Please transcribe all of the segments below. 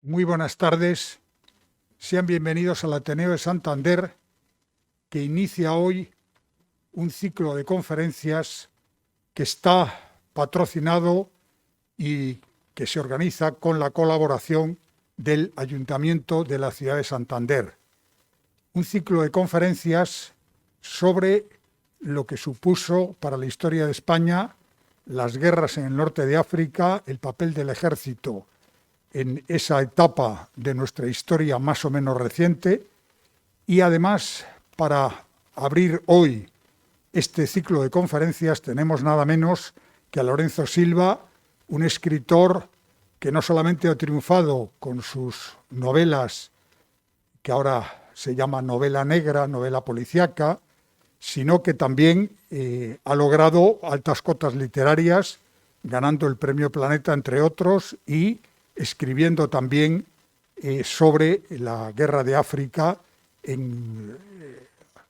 Muy buenas tardes. Sean bienvenidos al Ateneo de Santander, que inicia hoy un ciclo de conferencias que está patrocinado y que se organiza con la colaboración del Ayuntamiento de la ciudad de Santander. Un ciclo de conferencias sobre lo que supuso para la historia de España las guerras en el norte de África, el papel del ejército en esa etapa de nuestra historia más o menos reciente, y además, para abrir hoy este ciclo de conferencias, tenemos nada menos que a Lorenzo Silva, un escritor que no solamente ha triunfado con sus novelas, que ahora se llama novela negra, novela policíaca, sino que también ha logrado altas cotas literarias, ganando el Premio Planeta, entre otros, y escribiendo también sobre la guerra de África en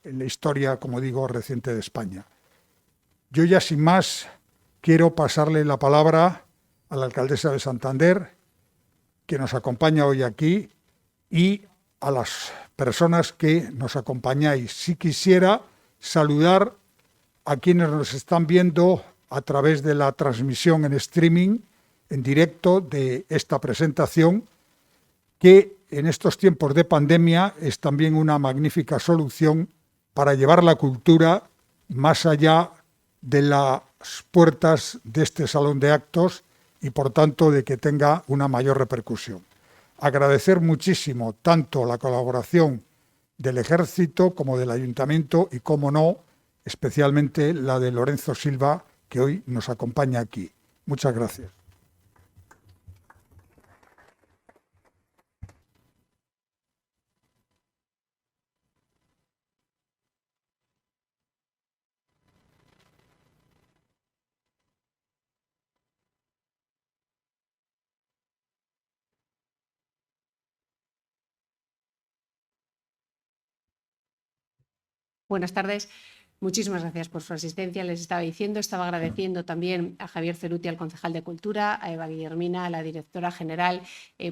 la historia, como digo, reciente de España. Yo ya sin más quiero pasarle la palabra a la alcaldesa de Santander, que nos acompaña hoy aquí, y a las personas que nos acompañáis. Si quisiera saludar a quienes nos están viendo a través de la transmisión en streaming, en directo de esta presentación, que en estos tiempos de pandemia es también una magnífica solución para llevar la cultura más allá de las puertas de este salón de actos y, por tanto, de que tenga una mayor repercusión. Agradecer muchísimo tanto la colaboración del Ejército como del Ayuntamiento y, cómo no, especialmente la de Lorenzo Silva, que hoy nos acompaña aquí. Muchas gracias. Buenas tardes. Muchísimas gracias por su asistencia. Les estaba agradeciendo también a Javier Ceruti, al concejal de Cultura, a Eva Guillermina, a la directora general,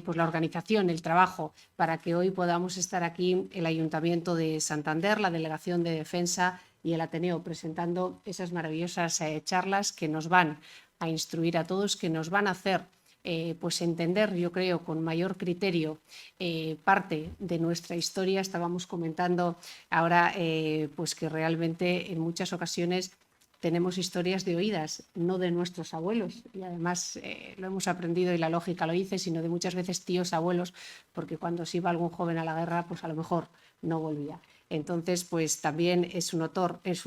pues la organización, el trabajo, para que hoy podamos estar aquí el Ayuntamiento de Santander, la Delegación de Defensa y el Ateneo, presentando esas maravillosas charlas que nos van a instruir a todos, que nos van a hacer pues entender, yo creo, con mayor criterio parte de nuestra historia. Estábamos comentando ahora pues que realmente en muchas ocasiones tenemos historias de oídas, no de nuestros abuelos, y además lo hemos aprendido y la lógica lo dice, sino de muchas veces tíos abuelos, porque cuando se iba algún joven a la guerra, pues a lo mejor no volvía. Entonces, pues también es un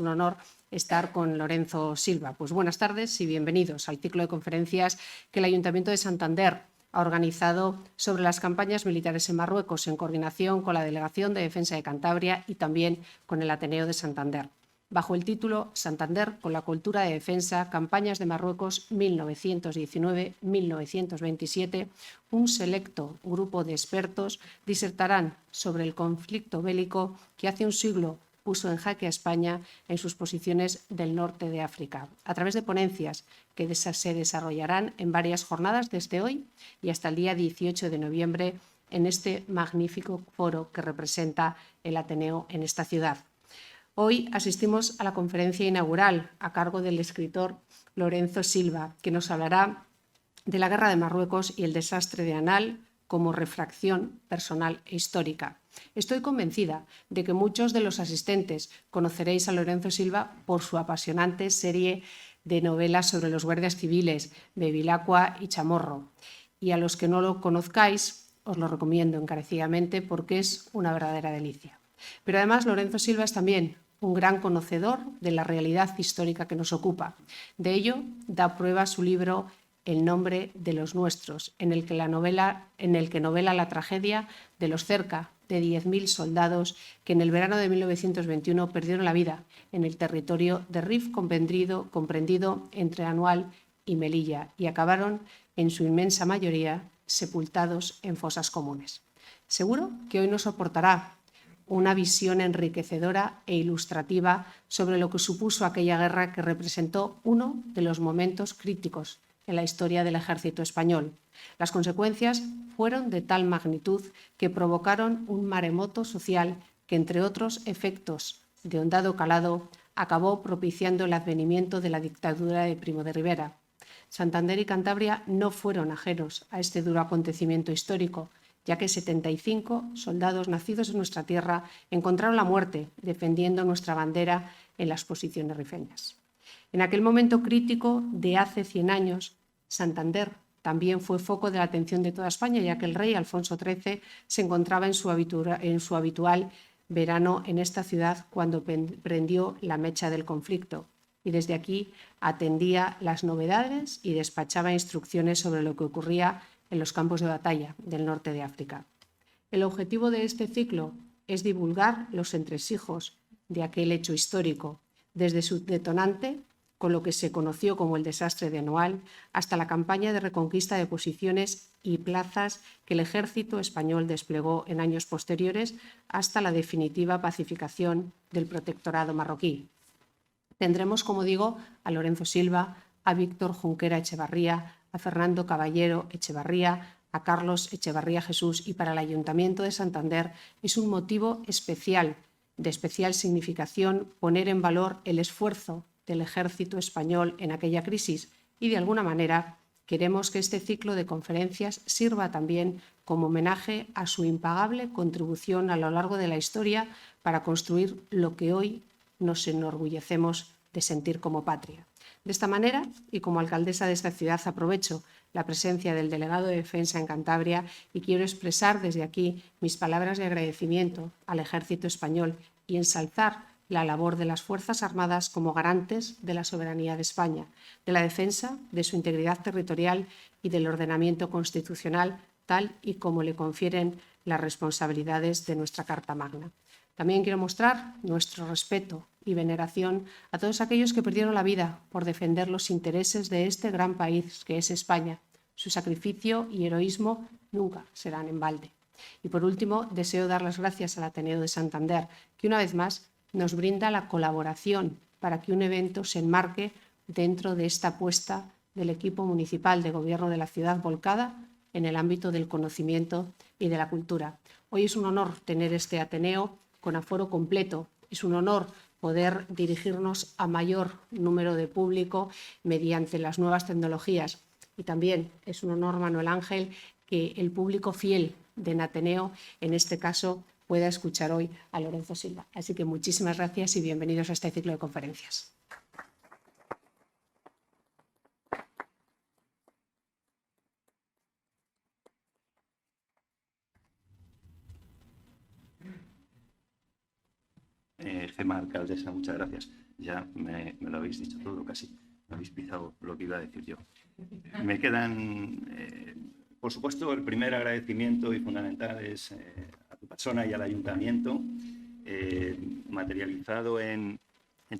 honor estar con Lorenzo Silva. Pues buenas tardes y bienvenidos al ciclo de conferencias que el Ayuntamiento de Santander ha organizado sobre las campañas militares en Marruecos, en coordinación con la Delegación de Defensa de Cantabria y también con el Ateneo de Santander, bajo el título Santander con la cultura de defensa, campañas de Marruecos 1919-1927, un selecto grupo de expertos disertarán sobre el conflicto bélico que hace un siglo puso en jaque a España en sus posiciones del norte de África, a través de ponencias que se desarrollarán en varias jornadas desde hoy y hasta el día 18 de noviembre en este magnífico foro que representa el Ateneo en esta ciudad. Hoy asistimos a la conferencia inaugural a cargo del escritor Lorenzo Silva, que nos hablará de la guerra de Marruecos y el desastre de Anal como refracción personal e histórica. Estoy convencida de que muchos de los asistentes conoceréis a Lorenzo Silva por su apasionante serie de novelas sobre los guardias civiles, Bevilacqua y Chamorro. Y a los que no lo conozcáis, os lo recomiendo encarecidamente porque es una verdadera delicia. Pero además Lorenzo Silva es también un gran conocedor de la realidad histórica que nos ocupa. De ello da prueba su libro El nombre de los nuestros, en el que novela la tragedia de los cerca de 10.000 soldados que en el verano de 1921 perdieron la vida en el territorio de Rif comprendido entre Anual y Melilla y acabaron, en su inmensa mayoría, sepultados en fosas comunes. Seguro que hoy nos aportará una visión enriquecedora e ilustrativa sobre lo que supuso aquella guerra que representó uno de los momentos críticos en la historia del ejército español. Las consecuencias fueron de tal magnitud que provocaron un maremoto social que, entre otros efectos de hondado calado, acabó propiciando el advenimiento de la dictadura de Primo de Rivera. Santander y Cantabria no fueron ajenos a este duro acontecimiento histórico, ya que 75 soldados nacidos en nuestra tierra encontraron la muerte defendiendo nuestra bandera en las posiciones rifeñas. En aquel momento crítico de hace 100 años, Santander también fue foco de la atención de toda España, ya que el rey Alfonso XIII se encontraba en su habitual verano en esta ciudad cuando prendió la mecha del conflicto, y desde aquí atendía las novedades y despachaba instrucciones sobre lo que ocurría en los campos de batalla del norte de África. El objetivo de este ciclo es divulgar los entresijos de aquel hecho histórico, desde su detonante, con lo que se conoció como el desastre de Anual, hasta la campaña de reconquista de posiciones y plazas que el ejército español desplegó en años posteriores, hasta la definitiva pacificación del protectorado marroquí. Tendremos, como digo, a Lorenzo Silva, a Víctor Junquera Echevarría, a Fernando Caballero Echevarría, a Carlos Echevarría Jesús, y para el Ayuntamiento de Santander es un motivo especial, de especial significación, poner en valor el esfuerzo del ejército español en aquella crisis, y de alguna manera queremos que este ciclo de conferencias sirva también como homenaje a su impagable contribución a lo largo de la historia para construir lo que hoy nos enorgullecemos de sentir como patria. De esta manera, y como alcaldesa de esta ciudad, aprovecho la presencia del delegado de Defensa en Cantabria y quiero expresar desde aquí mis palabras de agradecimiento al Ejército español y ensalzar la labor de las Fuerzas Armadas como garantes de la soberanía de España, de la defensa de su integridad territorial y del ordenamiento constitucional, tal y como le confieren las responsabilidades de nuestra Carta Magna. También quiero mostrar nuestro respeto y veneración a todos aquellos que perdieron la vida por defender los intereses de este gran país que es España. Su sacrificio y heroísmo nunca serán en balde. Y por último, deseo dar las gracias al Ateneo de Santander, que una vez más nos brinda la colaboración para que un evento se enmarque dentro de esta apuesta del equipo municipal de gobierno de la ciudad volcada en el ámbito del conocimiento y de la cultura. Hoy es un honor tener este Ateneo con aforo completo. Es un honor poder dirigirnos a mayor número de público mediante las nuevas tecnologías. Y también es un honor, Manuel Ángel, que el público fiel de Ateneo, en este caso, pueda escuchar hoy a Lorenzo Silva. Así que muchísimas gracias y bienvenidos a este ciclo de conferencias. Gemma, alcaldesa, muchas gracias. Ya me lo habéis dicho todo casi. Me habéis pisado lo que iba a decir yo. Me quedan, por supuesto, el primer agradecimiento y fundamental es a tu persona y al ayuntamiento, materializado en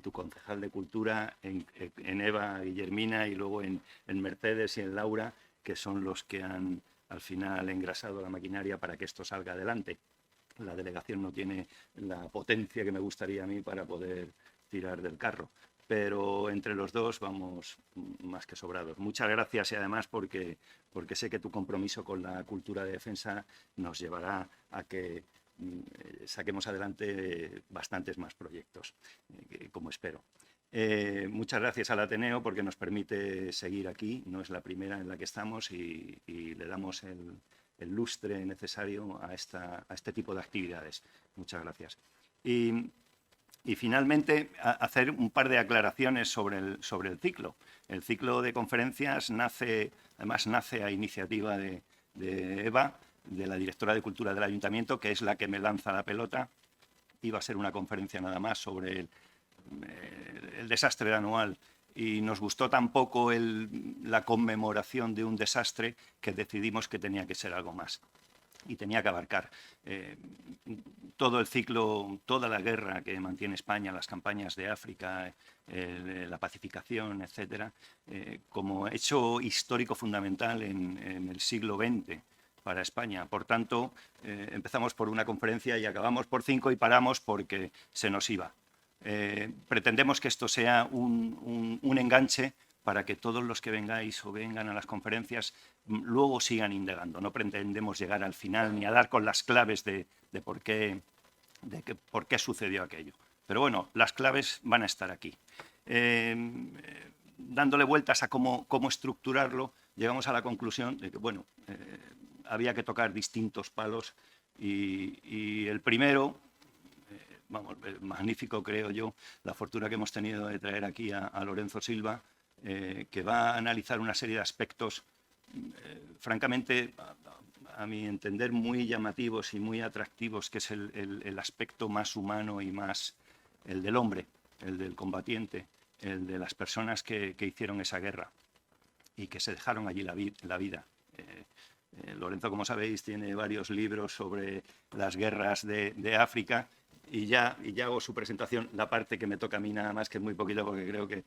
tu concejal de Cultura, en Eva Guillermina y luego en Mercedes y en Laura, que son los que han al final engrasado la maquinaria para que esto salga adelante. La delegación no tiene la potencia que me gustaría a mí para poder tirar del carro, pero entre los dos vamos más que sobrados. Muchas gracias y además porque sé que tu compromiso con la cultura de defensa nos llevará a que saquemos adelante bastantes más proyectos, como espero. Muchas gracias al Ateneo porque nos permite seguir aquí, no es la primera en la que estamos y le damos el lustre necesario a este tipo de actividades. Muchas gracias. Y finalmente, hacer un par de aclaraciones sobre el ciclo. El ciclo de conferencias nace a iniciativa de Eva, de la directora de Cultura del Ayuntamiento, que es la que me lanza la pelota. Iba a ser una conferencia nada más sobre el desastre de Anual, y nos gustó tan poco la conmemoración de un desastre que decidimos que tenía que ser algo más y tenía que abarcar todo el ciclo, toda la guerra que mantiene España, las campañas de África, la pacificación, etcétera, como hecho histórico fundamental en el siglo XX para España. Por tanto, empezamos por una conferencia y acabamos por 5 y paramos porque se nos iba. Pretendemos que esto sea un enganche para que todos los que vengáis o vengan a las conferencias luego sigan indagando. No pretendemos llegar al final ni a dar con las claves de por qué sucedió aquello. Pero bueno, las claves van a estar aquí. Dándole vueltas a cómo estructurarlo, llegamos a la conclusión de que, bueno, había que tocar distintos palos y el primero, vamos, magnífico creo yo, la fortuna que hemos tenido de traer aquí a Lorenzo Silva, que va a analizar una serie de aspectos, francamente, a mi entender, muy llamativos y muy atractivos, que es el aspecto más humano y más el del hombre, el del combatiente, el de las personas que hicieron esa guerra y que se dejaron allí la vida. Lorenzo, como sabéis, tiene varios libros sobre las guerras de África y ya hago su presentación, la parte que me toca a mí nada más, que es muy poquito porque creo que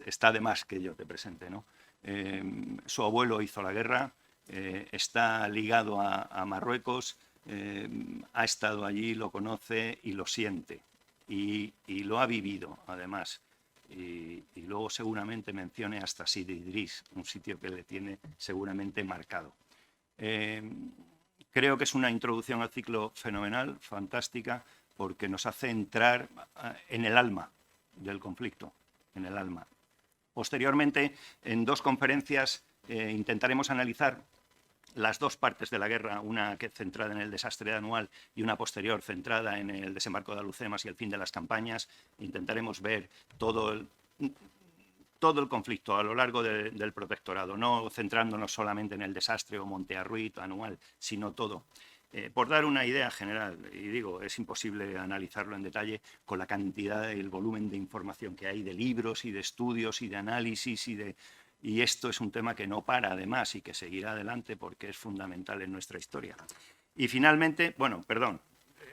está de más que yo te presente, ¿no? Su abuelo hizo la guerra, está ligado a Marruecos, ha estado allí, lo conoce y lo siente y lo ha vivido además. Y luego seguramente mencione hasta Sidi Idris, un sitio que le tiene seguramente marcado. Creo que es una introducción al ciclo fenomenal, fantástica, porque nos hace entrar en el alma del conflicto, en el alma. Posteriormente, en 2 conferencias intentaremos analizar las 2 partes de la guerra, una que centrada en el desastre anual y una posterior centrada en el desembarco de Alhucemas y el fin de las campañas. Intentaremos ver todo el conflicto a lo largo del protectorado, no centrándonos solamente en el desastre o Monte Arruit anual, sino todo. Por dar una idea general, y digo, es imposible analizarlo en detalle con la cantidad y el volumen de información que hay, de libros y de estudios y de análisis y esto es un tema que no para además y que seguirá adelante porque es fundamental en nuestra historia. Y finalmente, bueno, perdón,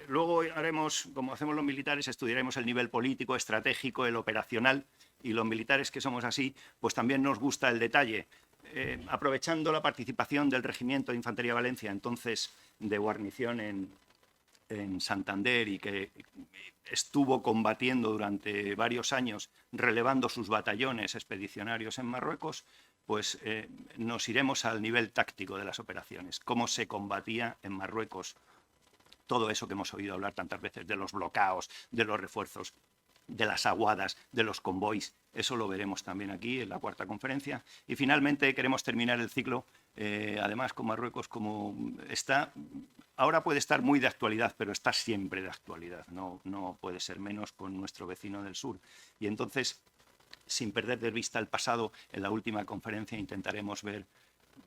luego haremos, como hacemos los militares, estudiaremos el nivel político, estratégico, el operacional, y los militares que somos así, pues también nos gusta el detalle. Aprovechando la participación del Regimiento de Infantería Valencia, entonces de guarnición en Santander y que estuvo combatiendo durante varios años, relevando sus batallones expedicionarios en Marruecos, pues nos iremos al nivel táctico de las operaciones, cómo se combatía en Marruecos todo eso que hemos oído hablar tantas veces, de los bloqueos, de los refuerzos, de las aguadas, de los convoys. Eso lo veremos también aquí en la 4ª conferencia. Y finalmente queremos terminar el ciclo, además con Marruecos, como está, ahora puede estar muy de actualidad, pero está siempre de actualidad, no puede ser menos con nuestro vecino del sur. Y entonces, sin perder de vista el pasado, en la última conferencia intentaremos ver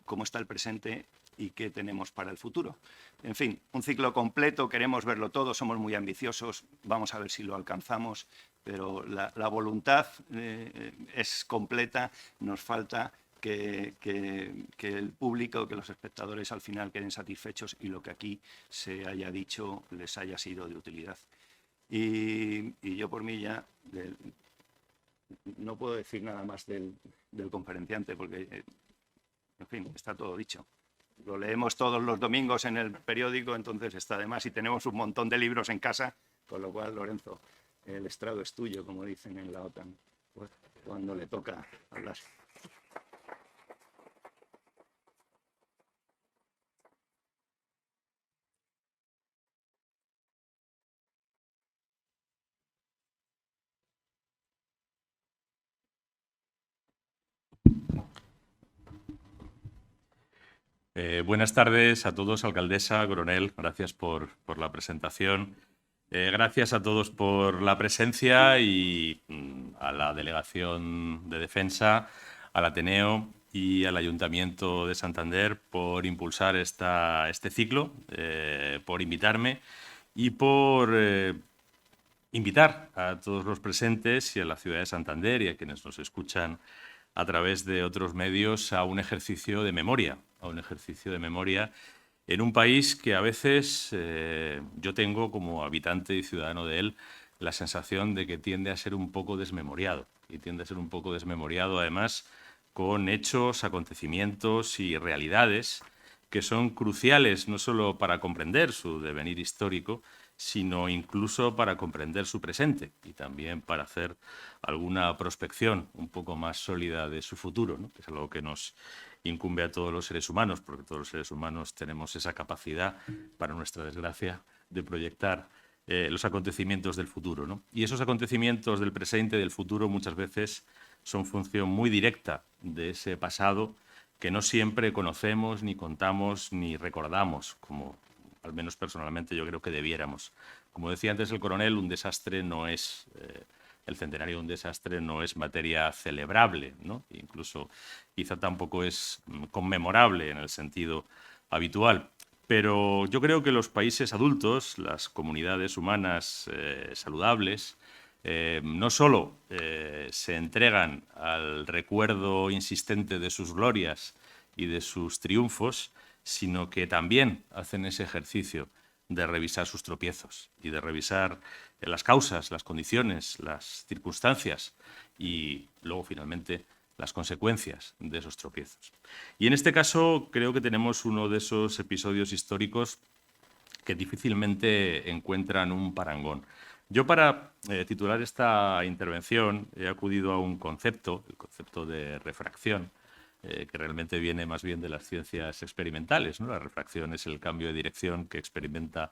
cómo está el presente y qué tenemos para el futuro. En fin, un ciclo completo, queremos verlo todo, somos muy ambiciosos, vamos a ver si lo alcanzamos, pero la voluntad es completa, nos falta que el público, que los espectadores al final queden satisfechos y lo que aquí se haya dicho les haya sido de utilidad. Y yo por mí ya no puedo decir nada más del conferenciante porque, en fin, está todo dicho. Lo leemos todos los domingos en el periódico, entonces está de más y tenemos un montón de libros en casa, con lo cual, Lorenzo, el estrado es tuyo, como dicen en la OTAN, pues, cuando le toca hablar. Buenas tardes a todos, alcaldesa, coronel, gracias por la presentación. Gracias a todos por la presencia y a la Delegación de Defensa, al Ateneo y al Ayuntamiento de Santander por impulsar este ciclo, por invitarme y por invitar a todos los presentes y a la ciudad de Santander y a quienes nos escuchan a través de otros medios a un ejercicio de memoria, en un país que a veces yo tengo como habitante y ciudadano de él la sensación de que tiende a ser un poco desmemoriado y tiende a ser un poco desmemoriado además con hechos, acontecimientos y realidades que son cruciales no solo para comprender su devenir histórico, sino incluso para comprender su presente y también para hacer alguna prospección un poco más sólida de su futuro, ¿no? Que es algo que nos incumbe a todos los seres humanos, porque todos los seres humanos tenemos esa capacidad, para nuestra desgracia, de proyectar los acontecimientos del futuro, ¿no? Y esos acontecimientos del presente y del futuro muchas veces son función muy directa de ese pasado que no siempre conocemos, ni contamos, ni recordamos, como al menos personalmente yo creo que debiéramos. Como decía antes el coronel, un desastre no es... el centenario de un desastre no es materia celebrable, ¿no? Incluso quizá tampoco es conmemorable en el sentido habitual. Pero yo creo que los países adultos, las comunidades humanas saludables, no solo se entregan al recuerdo insistente de sus glorias y de sus triunfos, sino que también hacen ese ejercicio de revisar sus tropiezos y de revisar las causas, las condiciones, las circunstancias y luego finalmente las consecuencias de esos tropiezos. Y en este caso creo que tenemos uno de esos episodios históricos que difícilmente encuentran un parangón. Yo para titular esta intervención he acudido a un concepto, el concepto de refracción, que realmente viene más bien de las ciencias experimentales, ¿no? La refracción es el cambio de dirección que experimenta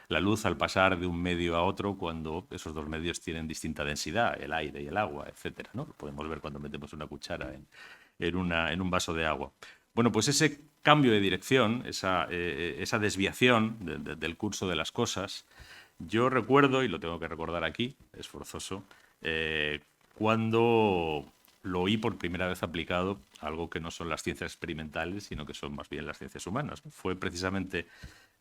la luz al pasar de un medio a otro cuando esos dos medios tienen distinta densidad, el aire y el agua, etcétera, ¿no? Lo podemos ver cuando metemos una cuchara en un vaso de agua. Bueno, pues ese cambio de dirección, esa desviación del curso de las cosas, yo recuerdo, y lo tengo que recordar aquí, es forzoso, cuando lo oí por primera vez aplicado a algo que no son las ciencias experimentales, sino que son más bien las ciencias humanas. Fue precisamente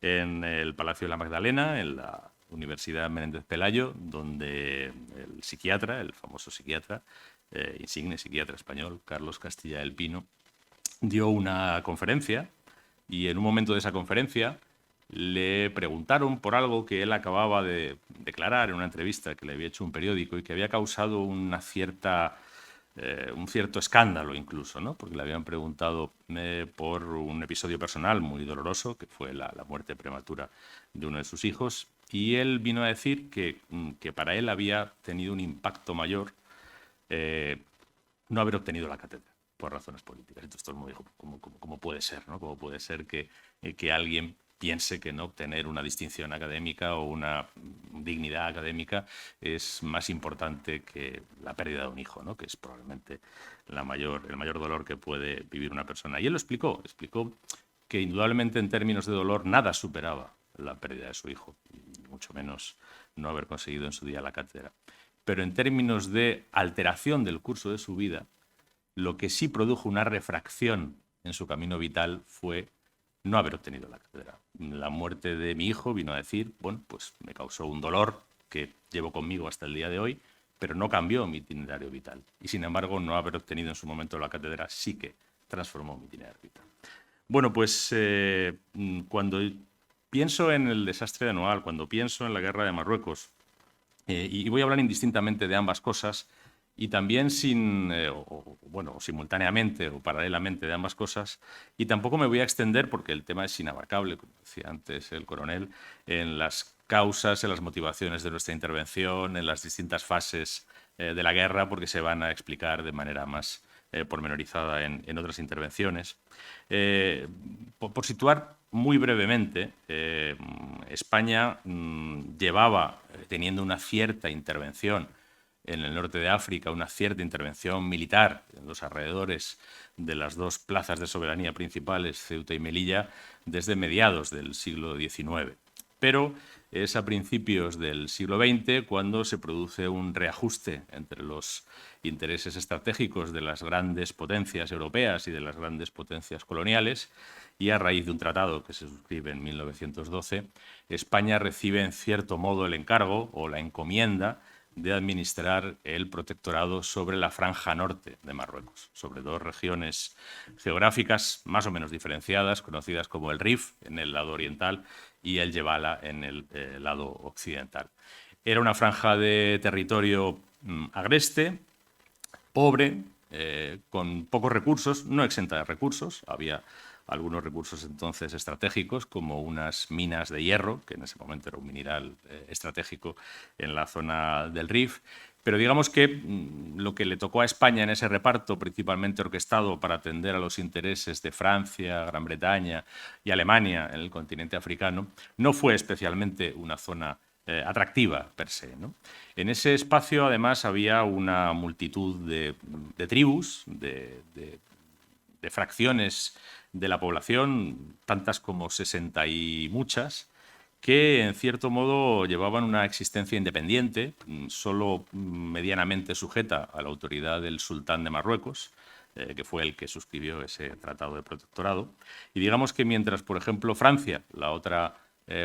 en el Palacio de la Magdalena, en la Universidad Menéndez Pelayo, donde el psiquiatra, el famoso psiquiatra, insigne psiquiatra español, Carlos Castilla del Pino, dio una conferencia y en un momento de esa conferencia le preguntaron por algo que él acababa de declarar en una entrevista que le había hecho un periódico y que había causado un cierto escándalo incluso, ¿no? Porque le habían preguntado por un episodio personal muy doloroso, que fue la muerte prematura de uno de sus hijos, y él vino a decir que para él había tenido un impacto mayor no haber obtenido la cátedra por razones políticas. Entonces todo el mundo dijo, ¿cómo puede ser, ¿no? ¿Cómo puede ser que alguien piense que no obtener una distinción académica o una dignidad académica es más importante que la pérdida de un hijo, ¿no? Que es probablemente el mayor dolor que puede vivir una persona? Y él lo explicó que indudablemente en términos de dolor nada superaba la pérdida de su hijo, y mucho menos no haber conseguido en su día la cátedra. Pero en términos de alteración del curso de su vida, lo que sí produjo una refracción en su camino vital fue no haber obtenido la cátedra. La muerte de mi hijo, vino a decir, bueno, pues me causó un dolor que llevo conmigo hasta el día de hoy, pero no cambió mi itinerario vital. Y sin embargo, no haber obtenido en su momento la cátedra sí que transformó mi itinerario vital. Bueno, pues cuando pienso en el desastre de Noal, cuando pienso en la guerra de Marruecos, y voy a hablar indistintamente de ambas cosas, y también simultáneamente o paralelamente de ambas cosas, y tampoco me voy a extender, porque el tema es inabarcable, como decía antes el coronel, en las causas, en las motivaciones de nuestra intervención, en las distintas fases de la guerra, porque se van a explicar de manera más pormenorizada en otras intervenciones. Por situar muy brevemente, España llevaba teniendo una cierta intervención en el norte de África, una cierta intervención militar en los alrededores de las dos plazas de soberanía principales, Ceuta y Melilla, desde mediados del siglo XIX. Pero es a principios del siglo XX cuando se produce un reajuste entre los intereses estratégicos de las grandes potencias europeas y de las grandes potencias coloniales, y a raíz de un tratado que se suscribe en 1912, España recibe en cierto modo el encargo o la encomienda de administrar el protectorado sobre la franja norte de Marruecos, sobre dos regiones geográficas más o menos diferenciadas, conocidas como el Rif en el lado oriental y el Yebala en el lado occidental. Era una franja de territorio agreste, pobre, con pocos recursos, no exenta de recursos. Había algunos recursos entonces estratégicos, como unas minas de hierro, que en ese momento era un mineral estratégico en la zona del Rif. Pero digamos que lo que le tocó a España en ese reparto, principalmente orquestado para atender a los intereses de Francia, Gran Bretaña y Alemania en el continente africano, no fue especialmente una zona atractiva per se, ¿no? En ese espacio, además, había una multitud de tribus, de fracciones de la población, tantas como 60 y muchas, que en cierto modo llevaban una existencia independiente, solo medianamente sujeta a la autoridad del sultán de Marruecos, que fue el que suscribió ese tratado de protectorado. Y digamos que mientras, por ejemplo, Francia, la otra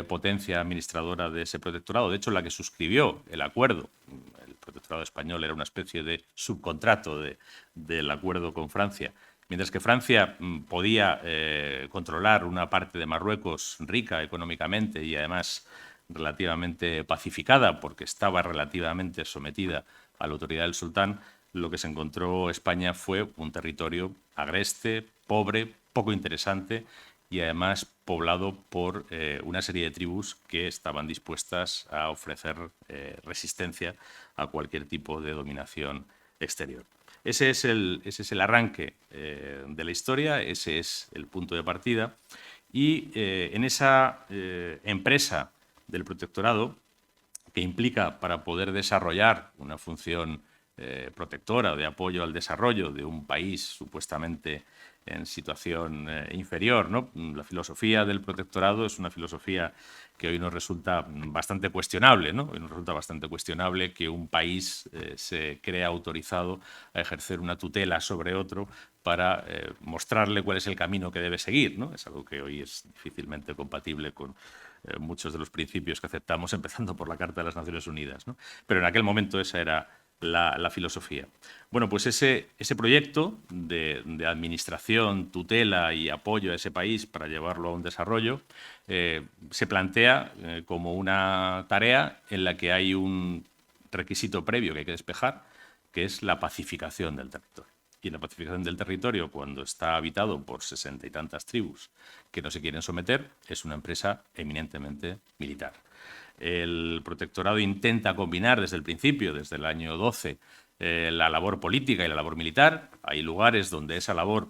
potencia administradora de ese protectorado, de hecho la que suscribió el acuerdo, el protectorado español era una especie de subcontrato del acuerdo con Francia, mientras que Francia podía controlar una parte de Marruecos rica económicamente y además relativamente pacificada porque estaba relativamente sometida a la autoridad del sultán, lo que se encontró España fue un territorio agreste, pobre, poco interesante y además poblado por una serie de tribus que estaban dispuestas a ofrecer resistencia a cualquier tipo de dominación exterior. Ese es el arranque de la historia, ese es el punto de partida. Y en esa empresa del protectorado, que implica para poder desarrollar una función protectora de apoyo al desarrollo de un país supuestamente en situación inferior, ¿no? La filosofía del protectorado es una filosofía que hoy nos resulta bastante cuestionable, ¿no? Hoy nos resulta bastante cuestionable que un país se crea autorizado a ejercer una tutela sobre otro para mostrarle cuál es el camino que debe seguir, ¿no? Es algo que hoy es difícilmente compatible con muchos de los principios que aceptamos, empezando por la Carta de las Naciones Unidas, ¿no? Pero en aquel momento esa era la filosofía. Bueno, pues ese proyecto de administración, tutela y apoyo a ese país para llevarlo a un desarrollo se plantea como una tarea en la que hay un requisito previo que hay que despejar, que es la pacificación del territorio. Y la pacificación del territorio, cuando está habitado por 60 y tantas tribus que no se quieren someter, es una empresa eminentemente militar. El protectorado intenta combinar desde el principio, desde el año 12, la labor política y la labor militar. Hay lugares donde esa labor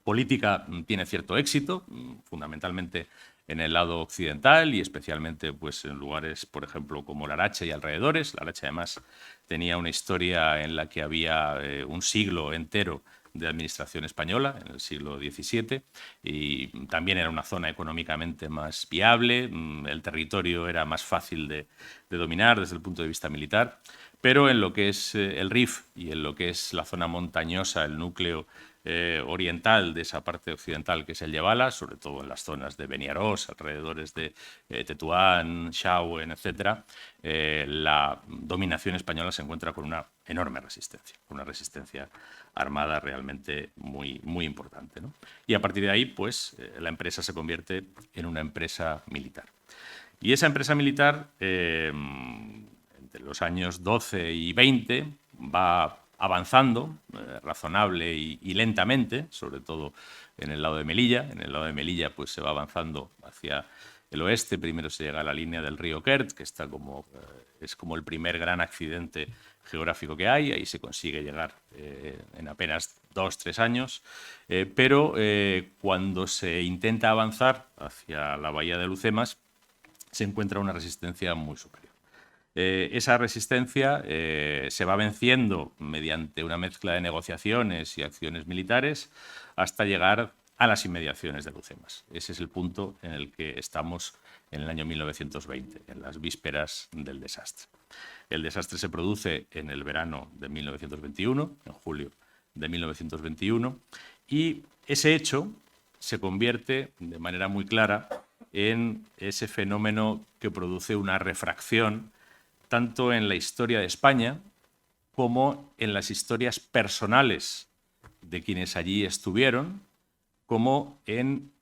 política tiene cierto éxito, fundamentalmente en el lado occidental y especialmente pues, en lugares, por ejemplo, como Larache y alrededores. Larache, además, tenía una historia en la que había un siglo entero de administración española, en el siglo XVII, y también era una zona económicamente más viable, el territorio era más fácil de dominar desde el punto de vista militar, pero en lo que es el Rif y en lo que es la zona montañosa, el núcleo oriental de esa parte occidental que es el Yebala, sobre todo en las zonas de Beniarós, alrededores de Tetuán, Xauen, etc., la dominación española se encuentra con una enorme resistencia, una resistencia armada realmente muy, muy importante, ¿no? Y a partir de ahí, pues, la empresa se convierte en una empresa militar. Y esa empresa militar, entre los años 12 y 20, va avanzando razonable y lentamente, sobre todo en el lado de Melilla. En el lado de Melilla pues, se va avanzando hacia el oeste. Primero se llega a la línea del río Kert, que está es como el primer gran accidente geográfico que hay. Ahí se consigue llegar en apenas 2-3 años. Pero cuando se intenta avanzar hacia la bahía de Lucemas, se encuentra una resistencia muy superior. Esa resistencia se va venciendo mediante una mezcla de negociaciones y acciones militares hasta llegar a las inmediaciones de Lucemas. Ese es el punto en el que estamos en el año 1920, en las vísperas del desastre. El desastre se produce en el verano de 1921, en julio de 1921, y ese hecho se convierte de manera muy clara en ese fenómeno que produce una refracción tanto en la historia de España como en las historias personales de quienes allí estuvieron, como en,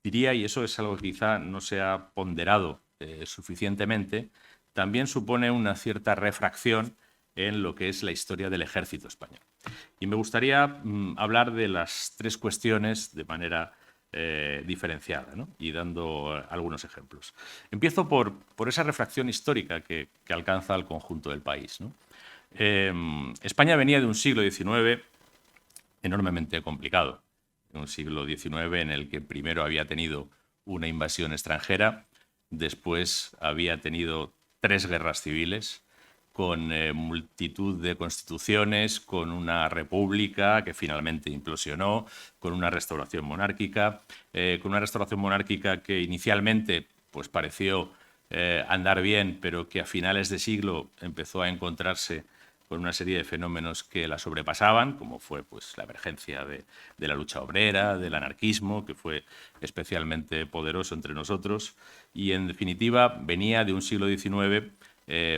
diría, y eso es algo que quizá no se ha ponderado suficientemente, también supone una cierta refracción en lo que es la historia del ejército español. Y me gustaría hablar de las tres cuestiones de manera diferenciada, ¿no? Y dando algunos ejemplos. Empiezo por esa refracción histórica que alcanza al conjunto del país, ¿no? España venía de un siglo XIX enormemente complicado, un siglo XIX en el que primero había tenido una invasión extranjera, después había tenido 3 guerras civiles, con multitud de constituciones, con una república que finalmente implosionó, con una restauración monárquica que inicialmente pues, pareció andar bien, pero que a finales de siglo empezó a encontrarse con una serie de fenómenos que la sobrepasaban, como fue pues, la emergencia de la lucha obrera, del anarquismo, que fue especialmente poderoso entre nosotros, y en definitiva venía de un siglo XIX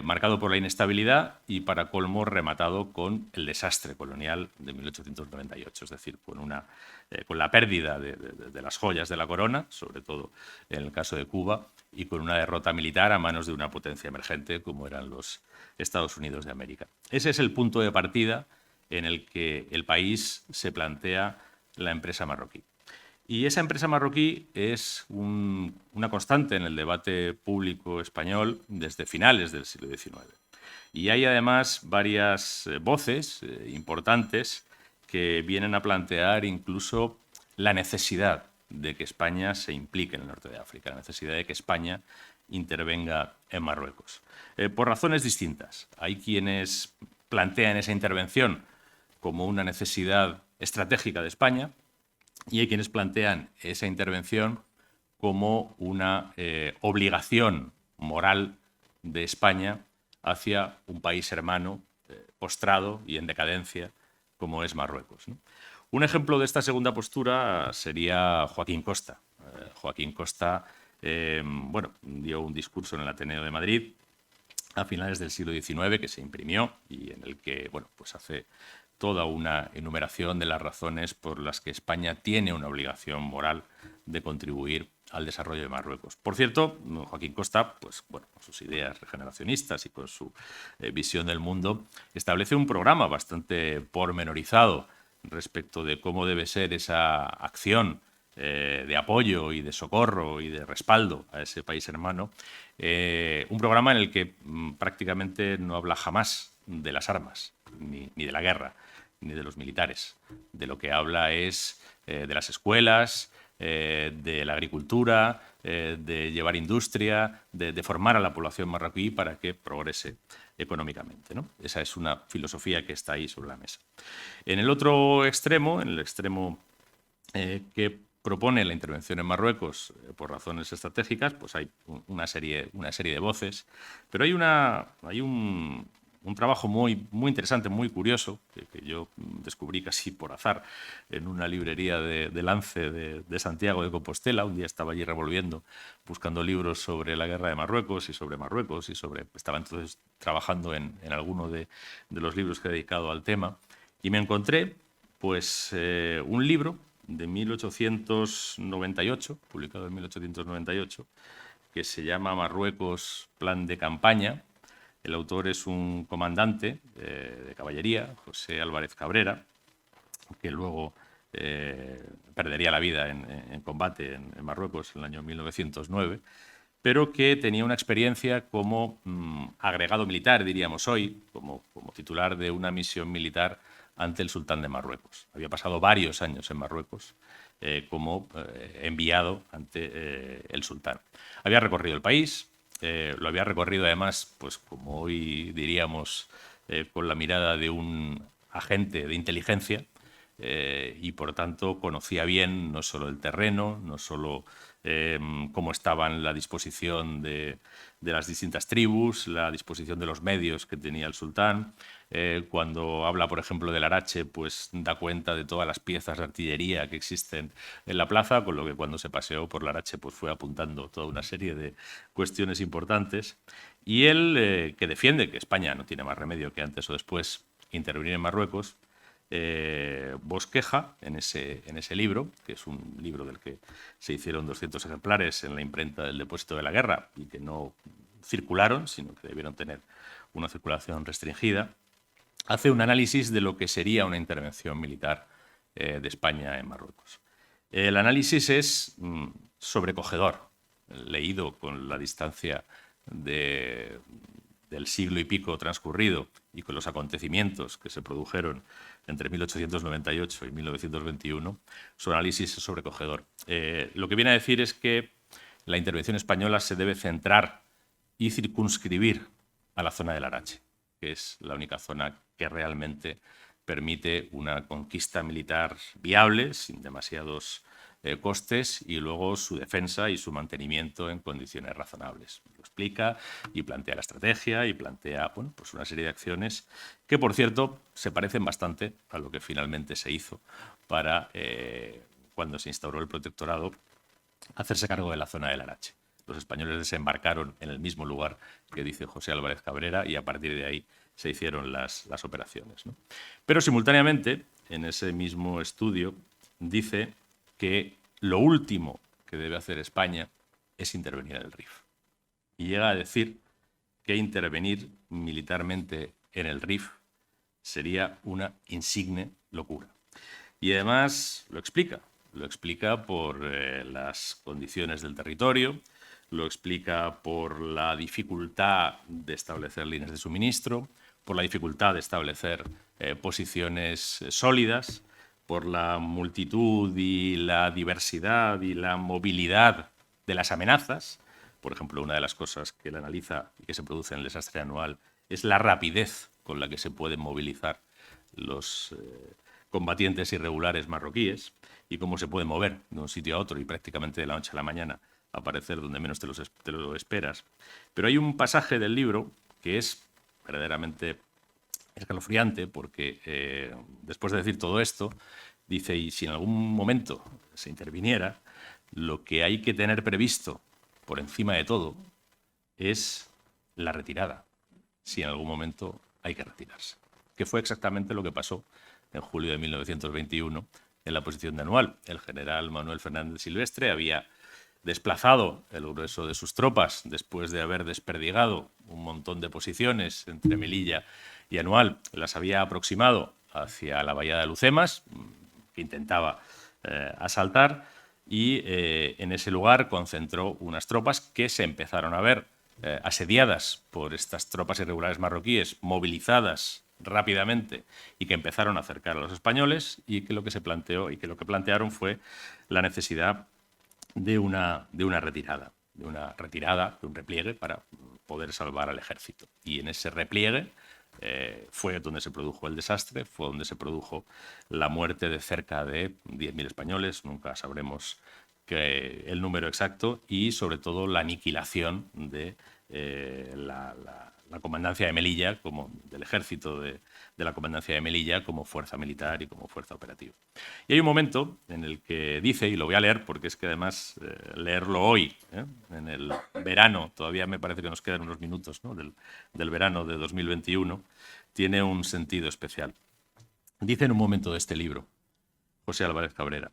marcado por la inestabilidad y, para colmo, rematado con el desastre colonial de 1898, es decir, con la pérdida de las joyas de la corona, sobre todo en el caso de Cuba, y con una derrota militar a manos de una potencia emergente como eran los Estados Unidos de América. Ese es el punto de partida en el que el país se plantea la empresa marroquí. Y esa empresa marroquí es una constante en el debate público español desde finales del siglo XIX. Y hay además varias voces importantes que vienen a plantear incluso la necesidad de que España se implique en el norte de África, la necesidad de que España intervenga en Marruecos. Por razones distintas. Hay quienes plantean esa intervención como una necesidad estratégica de España, y hay quienes plantean esa intervención como una obligación moral de España hacia un país hermano postrado y en decadencia como es Marruecos, ¿no? Un ejemplo de esta segunda postura sería Joaquín Costa. Joaquín Costa dio un discurso en el Ateneo de Madrid a finales del siglo XIX que se imprimió y en el que pues hace toda una enumeración de las razones por las que España tiene una obligación moral de contribuir al desarrollo de Marruecos. Por cierto, Joaquín Costa, pues, con sus ideas regeneracionistas y con su visión del mundo, establece un programa bastante pormenorizado respecto de cómo debe ser esa acción de apoyo y de socorro y de respaldo a ese país hermano, un programa en el que prácticamente no habla jamás de las armas, ni de la guerra, ni de los militares. De lo que habla es de las escuelas, de la agricultura, de llevar industria, de formar a la población marroquí para que progrese económicamente, ¿no? Esa es una filosofía que está ahí sobre la mesa. En el otro extremo, en el extremo que propone la intervención en Marruecos por razones estratégicas, pues hay una serie de voces, pero hay un trabajo muy interesante, muy curioso, que yo descubrí casi por azar en una librería de Lance de Santiago de Compostela. Un día estaba allí revolviendo, buscando libros sobre la guerra de Marruecos y sobre estaba entonces trabajando en alguno de los libros que he dedicado al tema, y me encontré pues un libro de 1898, publicado en 1898, que se llama Marruecos, plan de campaña. El autor es un comandante de caballería, José Álvarez Cabrera, que luego perdería la vida en combate en Marruecos en el año 1909, pero que tenía una experiencia como agregado militar, diríamos hoy, como titular de una misión militar ante el sultán de Marruecos. Había pasado varios años en Marruecos como enviado ante el sultán. Había recorrido el país, lo había recorrido además, pues como hoy diríamos, con la mirada de un agente de inteligencia, y por tanto conocía bien no solo el terreno, no solo cómo estaban la disposición de las distintas tribus, la disposición de los medios que tenía el sultán. Cuando habla, por ejemplo, del Arache, pues da cuenta de todas las piezas de artillería que existen en la plaza, con lo que cuando se paseó por el Arache pues fue apuntando toda una serie de cuestiones importantes. Y él, que defiende que España no tiene más remedio que antes o después intervenir en Marruecos, bosqueja en ese libro, que es un libro del que se hicieron 200 ejemplares en la imprenta del Depósito de la Guerra y que no circularon, sino que debieron tener una circulación restringida, hace un análisis de lo que sería una intervención militar de España en Marruecos. El análisis es sobrecogedor, leído con la distancia del siglo y pico transcurrido y con los acontecimientos que se produjeron entre 1898 y 1921, su análisis es sobrecogedor. Lo que viene a decir es que la intervención española se debe centrar y circunscribir a la zona del Larache, que es la única zona que realmente permite una conquista militar viable, sin demasiados costes, y luego su defensa y su mantenimiento en condiciones razonables. Lo explica y plantea la estrategia y plantea, bueno, pues una serie de acciones que, por cierto, se parecen bastante a lo que finalmente se hizo para, cuando se instauró el protectorado, hacerse cargo de la zona del Larache. Los españoles desembarcaron en el mismo lugar que dice José Álvarez Cabrera y a partir de ahí se hicieron las operaciones, ¿no? Pero simultáneamente, en ese mismo estudio, dice que lo último que debe hacer España es intervenir en el Rif. Y llega a decir que intervenir militarmente en el Rif sería una insigne locura. Y además lo explica por las condiciones del territorio, lo explica por la dificultad de establecer líneas de suministro, por la dificultad de establecer posiciones sólidas, por la multitud y la diversidad y la movilidad de las amenazas. Por ejemplo, una de las cosas que él analiza y que se produce en el desastre anual es la rapidez con la que se pueden movilizar los combatientes irregulares marroquíes y cómo se pueden mover de un sitio a otro y prácticamente de la noche a la mañana aparecer donde menos te lo esperas. Pero hay un pasaje del libro que es verdaderamente escalofriante porque después de decir todo esto, dice, y si en algún momento se interviniera, lo que hay que tener previsto por encima de todo es la retirada, si en algún momento hay que retirarse. Que fue exactamente lo que pasó en julio de 1921 en la posición de Anual. El general Manuel Fernández Silvestre había desplazado el grueso de sus tropas después de haber desperdigado un montón de posiciones entre Melilla y Anual. Las había aproximado hacia la bahía de Lucemas, que intentaba asaltar, y en ese lugar concentró unas tropas que se empezaron a ver asediadas por estas tropas irregulares marroquíes, movilizadas rápidamente y que empezaron a acercar a los españoles, y que lo que se planteó y que lo que plantearon fue la necesidad de una retirada, de un repliegue para poder salvar al ejército. Y en ese repliegue fue donde se produjo el desastre, fue donde se produjo la muerte de cerca de 10.000 españoles, nunca sabremos el número exacto, y sobre todo la aniquilación de la comandancia de Melilla, como del ejército de la comandancia de Melilla como fuerza militar y como fuerza operativa. Y hay un momento en el que dice, y lo voy a leer porque es que además leerlo hoy, en el verano, todavía me parece que nos quedan unos minutos, ¿no?, del verano de 2021, tiene un sentido especial. Dice en un momento de este libro, José Álvarez Cabrera,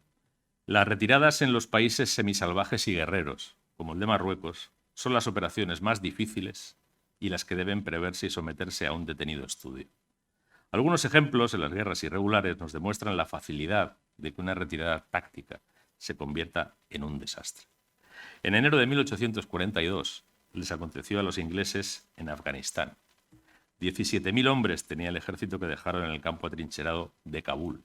las retiradas en los países semisalvajes y guerreros, como el de Marruecos, son las operaciones más difíciles y las que deben preverse y someterse a un detenido estudio. Algunos ejemplos en las guerras irregulares nos demuestran la facilidad de que una retirada táctica se convierta en un desastre. En enero de 1842 les aconteció a los ingleses en Afganistán. 17.000 hombres tenía el ejército que dejaron en el campo atrincherado de Kabul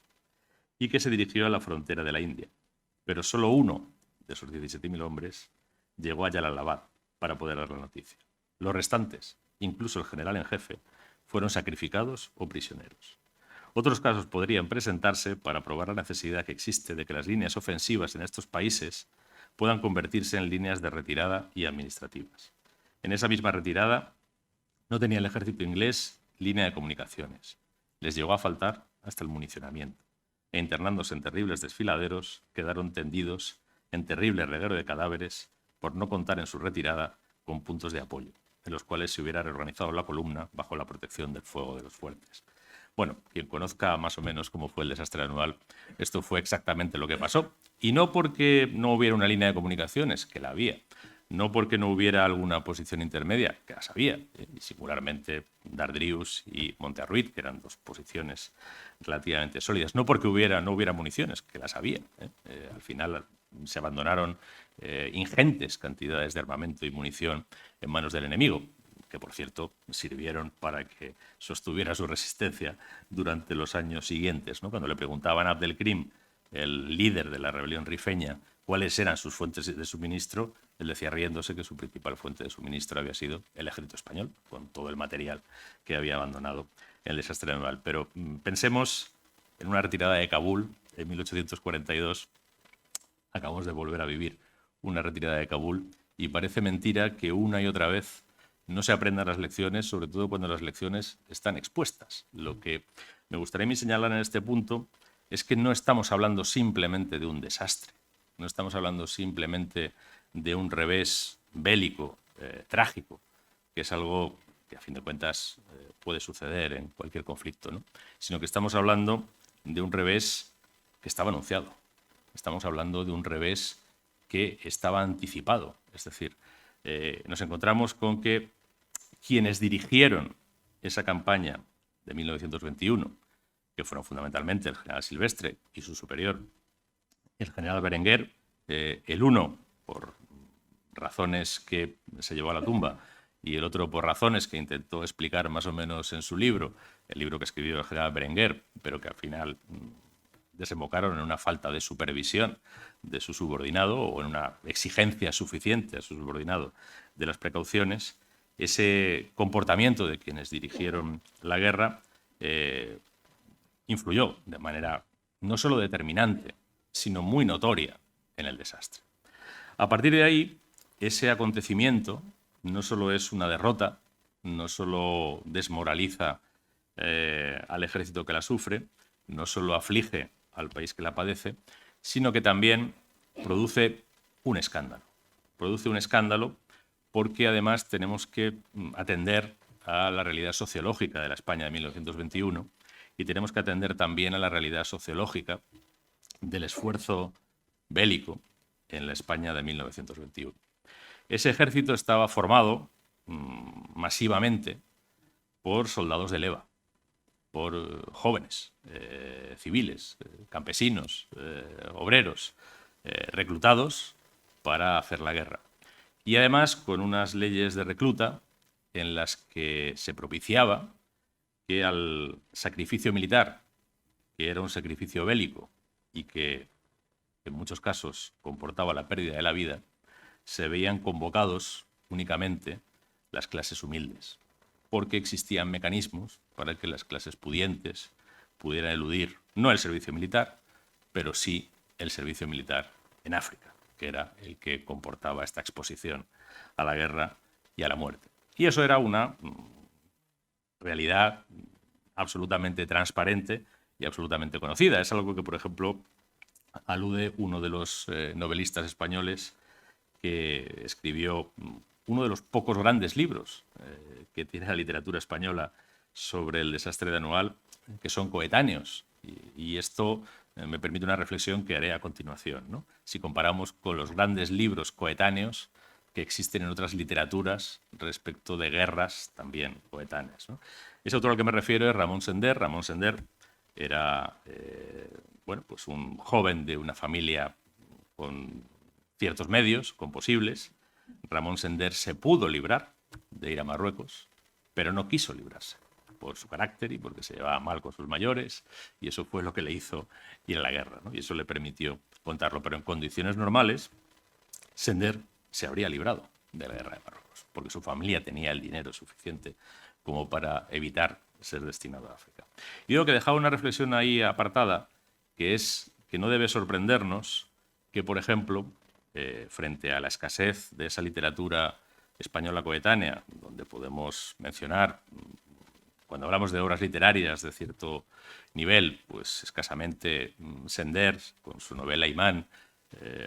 y que se dirigió a la frontera de la India. Pero solo uno de esos 17.000 hombres llegó a Jalalabad para poder dar la noticia. Los restantes, incluso el general en jefe, fueron sacrificados o prisioneros. Otros casos podrían presentarse para probar la necesidad que existe de que las líneas ofensivas en estos países puedan convertirse en líneas de retirada y administrativas. En esa misma retirada no tenía el ejército inglés línea de comunicaciones. Les llegó a faltar hasta el municionamiento. E internándose en terribles desfiladeros, quedaron tendidos en terrible reguero de cadáveres por no contar en su retirada con puntos de apoyo, en los cuales se hubiera reorganizado la columna bajo la protección del fuego de los fuertes. Bueno, quien conozca más o menos cómo fue el desastre anual, esto fue exactamente lo que pasó. Y no porque no hubiera una línea de comunicaciones, que la había. no porque no hubiera alguna posición intermedia, que las había, y singularmente Dardrius y Montearruit, que eran dos posiciones relativamente sólidas, no porque no hubiera municiones, que las había. Al final se abandonaron ingentes cantidades de armamento y munición en manos del enemigo, que por cierto sirvieron para que sostuviera su resistencia durante los años siguientes, ¿no? Cuando le preguntaban a Abdelkrim, el líder de la rebelión rifeña, cuáles eran sus fuentes de suministro, él decía riéndose que su principal fuente de suministro había sido el ejército español, con todo el material que había abandonado en el desastre anual. Pero pensemos en una retirada de Kabul en 1842. Acabamos de volver a vivir una retirada de Kabul y parece mentira que una y otra vez no se aprendan las lecciones, sobre todo cuando las lecciones están expuestas. Lo que me gustaría a mí señalar en este punto es que no estamos hablando simplemente de un desastre, no estamos hablando simplemente de un revés bélico, trágico, que es algo que a fin de cuentas puede suceder en cualquier conflicto, ¿no? Sino que estamos hablando de un revés que estaba anunciado, estamos hablando de un revés que estaba anticipado, es decir, nos encontramos con que quienes dirigieron esa campaña de 1921, que fueron fundamentalmente el general Silvestre y su superior, el general Berenguer, el uno por razones que se llevó a la tumba y el otro por razones que intentó explicar más o menos en su libro, el libro que escribió el general Berenguer, pero que al final desembocaron en una falta de supervisión de su subordinado o en una exigencia suficiente a su subordinado de las precauciones. Ese comportamiento de quienes dirigieron la guerra influyó de manera no solo determinante, sino muy notoria en el desastre. A partir de ahí, ese acontecimiento no solo es una derrota, no solo desmoraliza al ejército que la sufre, no solo aflige al país que la padece, sino que también produce un escándalo. Produce un escándalo porque además tenemos que atender a la realidad sociológica de la España de 1921 y tenemos que atender también a la realidad sociológica del esfuerzo bélico en la España de 1921. Ese ejército estaba formado masivamente por soldados de leva, por jóvenes, civiles, campesinos, obreros, reclutados para hacer la guerra. Y además con unas leyes de recluta en las que se propiciaba que al sacrificio militar, que era un sacrificio bélico y que en muchos casos comportaba la pérdida de la vida, se veían convocados únicamente las clases humildes, porque existían mecanismos para que las clases pudientes pudieran eludir no el servicio militar, pero sí el servicio militar en África, que era el que comportaba esta exposición a la guerra y a la muerte. Y eso era una realidad absolutamente transparente y absolutamente conocida. Es algo que, por ejemplo, alude uno de los novelistas españoles que escribió uno de los pocos grandes libros que tiene la literatura española sobre el desastre de Anual, que son coetáneos. Y esto me permite una reflexión que haré a continuación, ¿no? Si comparamos con los grandes libros coetáneos que existen en otras literaturas respecto de guerras también coetáneas, ¿no? Ese autor al que me refiero es Ramón Sender. Ramón Sender era pues un joven de una familia con ciertos medios, con posibles. Ramón Sender se pudo librar de ir a Marruecos, pero no quiso librarse por su carácter y porque se llevaba mal con sus mayores, y eso fue lo que le hizo ir a la guerra, ¿no? Y eso le permitió contarlo. Pero en condiciones normales, Sender se habría librado de la guerra de Marruecos, porque su familia tenía el dinero suficiente como para evitar ser destinado a África. Y digo que dejaba una reflexión ahí apartada, que es que no debe sorprendernos que, por ejemplo, frente a la escasez de esa literatura española coetánea, donde podemos mencionar, cuando hablamos de obras literarias de cierto nivel, pues escasamente Sender con su novela Imán,